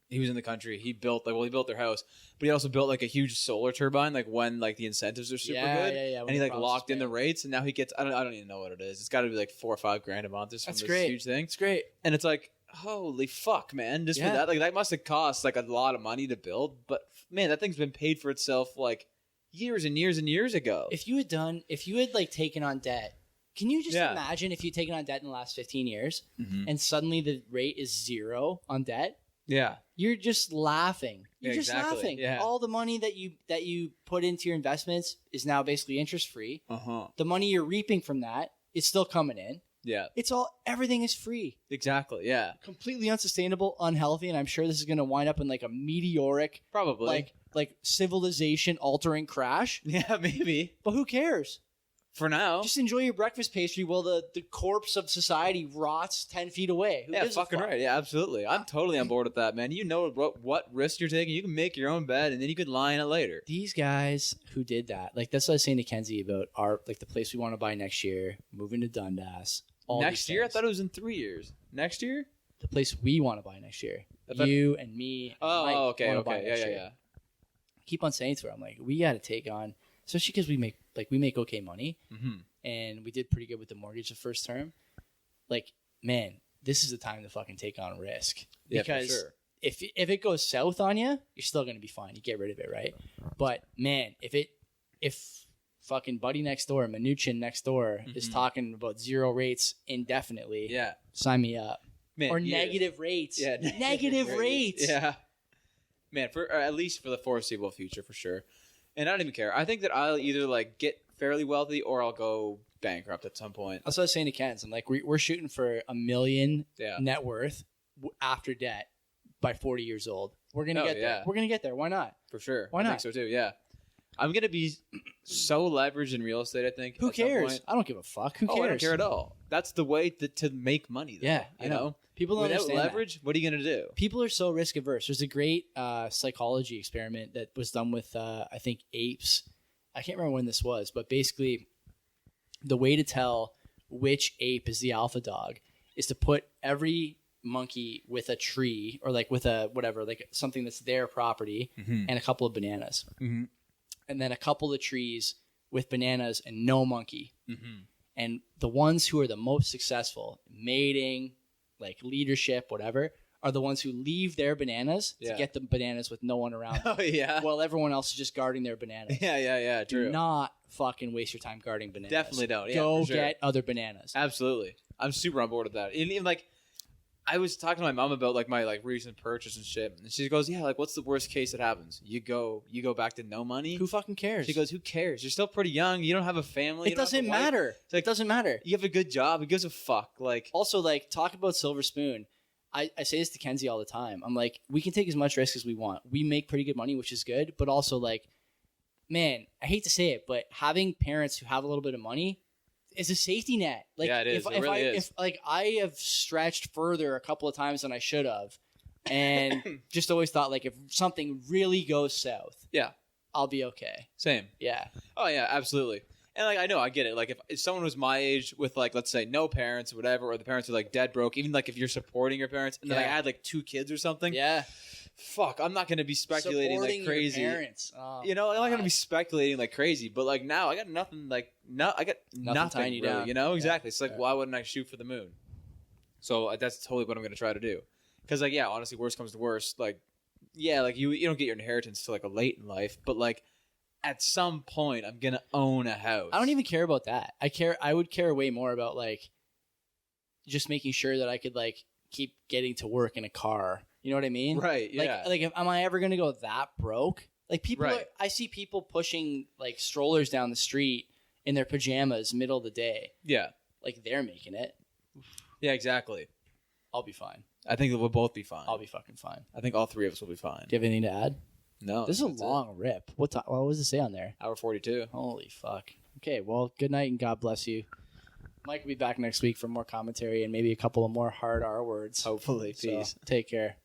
He was in the country. He built their house, but he also built like a huge solar turbine. Like when like the incentives are super good. Yeah. And he like locked in the rates, and now he gets. I don't even know what it is. It's got to be like $4 or $5 grand a month or something. That's great. Huge thing. It's great. And it's like, holy fuck, man! Just for that, like that must have cost like a lot of money to build. But man, that thing's been paid for itself like years and years and years ago. If you had like taken on debt, can you just imagine if you'd taken on debt in the last 15 years and suddenly the rate is 0 on debt? Yeah. You're just laughing. You're just exactly. laughing. Yeah. All the money that you put into your investments is now basically interest free. Uh-huh. The money you're reaping from that is still coming in. Yeah. Everything is free. Exactly. Yeah. Completely unsustainable, unhealthy, and I'm sure this is going to wind up in like a meteoric, Probably. like civilization altering crash. Yeah, maybe. But who cares? For now. Just enjoy your breakfast pastry while the corpse of society rots 10 feet away. Who Yeah, gives a fucking fuck? right. Yeah, absolutely. I'm totally on board with that, man. You know what risk you're taking. You can make your own bed, and then you could lie in it later. These guys who did that, like that's what I was saying to Kenzie about the place we want to buy next year, moving to Dundas. Next year? I thought it was in 3 years. Next year? The place we want to buy next year. thought- You and me. And Mike okay. wanna buy next year. Yeah. I keep on saying to her, I'm like, we got to take on, especially because we make okay money, Mm-hmm. and we did pretty good with the mortgage the first term. Like, man, this is the time to fucking take on risk. Yeah, Because for sure. if it goes south on you, you're still going to be fine. You get rid of it, right? But man, if fucking buddy next door, Mnuchin next door, is talking about 0 rates indefinitely. Yeah. Sign me up. Man, Or yeah. negative rates. Yeah. Negative rates. Yeah. Man, or at least for the foreseeable future, for sure. And I don't even care. I think that I'll either like get fairly wealthy or I'll go bankrupt at some point. That's what I was saying to Ken. I'm like, we're shooting for $1 million Yeah. net worth after debt by 40 years old. We're gonna get there. yeah. We're gonna get there. Why not? For sure. Why I not? think so too, yeah. I'm going to be so leveraged in real estate, I think. Who at some cares? point. I don't give a fuck. Who cares? Oh, I don't care at all. That's the way to make money, though. Yeah, you know? People don't Without understand that. leverage, what are you going to do? People are so risk averse. There's a great psychology experiment that was done with I think apes. I can't remember when this was, but basically the way to tell which ape is the alpha dog is to put every monkey with a tree or like with a whatever, like something that's their property and a couple of bananas. Mm-hmm. And then a couple of trees with bananas and no monkey. And the ones who are the most successful, mating, like leadership, whatever, are the ones who leave their bananas to get the bananas with no one around them, Oh, yeah. while everyone else is just guarding their bananas. Yeah, Do true. not fucking waste your time guarding bananas. Definitely don't. Yeah, Go for sure. get other bananas. Absolutely. I'm super on board with that. And even like, I was talking to my mom about like my like recent purchase and shit, and she goes, "Yeah, like what's the worst case that happens? You go back to no money. Who fucking cares? She goes, "Who cares? You're still pretty young. You don't have a family. It doesn't matter. It's like, It doesn't matter. You have a good job. Who gives a fuck? Like, Also, like, talk about Silver Spoon. I say this to Kenzie all the time. I'm like, we can take as much risk as we want. We make pretty good money, which is good. But also, like, man, I hate to say it, but having parents who have a little bit of money is a safety net. Like, Yeah, it is. If, It really is. If like I have stretched further a couple of times than I should have, and just always thought like if something really goes south, yeah, I'll be okay. same. Yeah, Oh yeah, absolutely. And like I know, I get it. Like if someone was my age with like let's say no parents or whatever, or the parents are like dead broke, even like if you're supporting your parents, and then I Yeah. had like 2 kids or something. yeah. Fuck, I'm not gonna be speculating Supporting like crazy. Your parents. Oh, You know, I'm not gonna God. be speculating like crazy, but like now I got nothing. Like I got nothing tying you really, down. you know, Yeah. exactly. It's like Yeah. why wouldn't I shoot for the moon? So that's totally what I'm gonna try to do. Because like yeah, honestly, worst comes to worst, like yeah, like you don't get your inheritance till like a late in life, but like at some point I'm gonna own a house. I don't even care about that. I would care way more about like just making sure that I could like keep getting to work in a car. You know what I mean? right. Yeah. Like am I ever gonna go that broke? Like people, Right. I see people pushing like strollers down the street in their pajamas, middle of the day. yeah. Like they're making it. Yeah. Exactly. I'll be fine. I think that we'll both be fine. I'll be fucking fine. I think all 3 of us will be fine. Do you have anything to add? No. This is a that's it. long rip. What does it say on there? Hour 42. Holy fuck. Okay, well, good night and God bless you. Mike will be back next week for more commentary and maybe a couple of more hard R words. Hopefully. So, Peace. take care.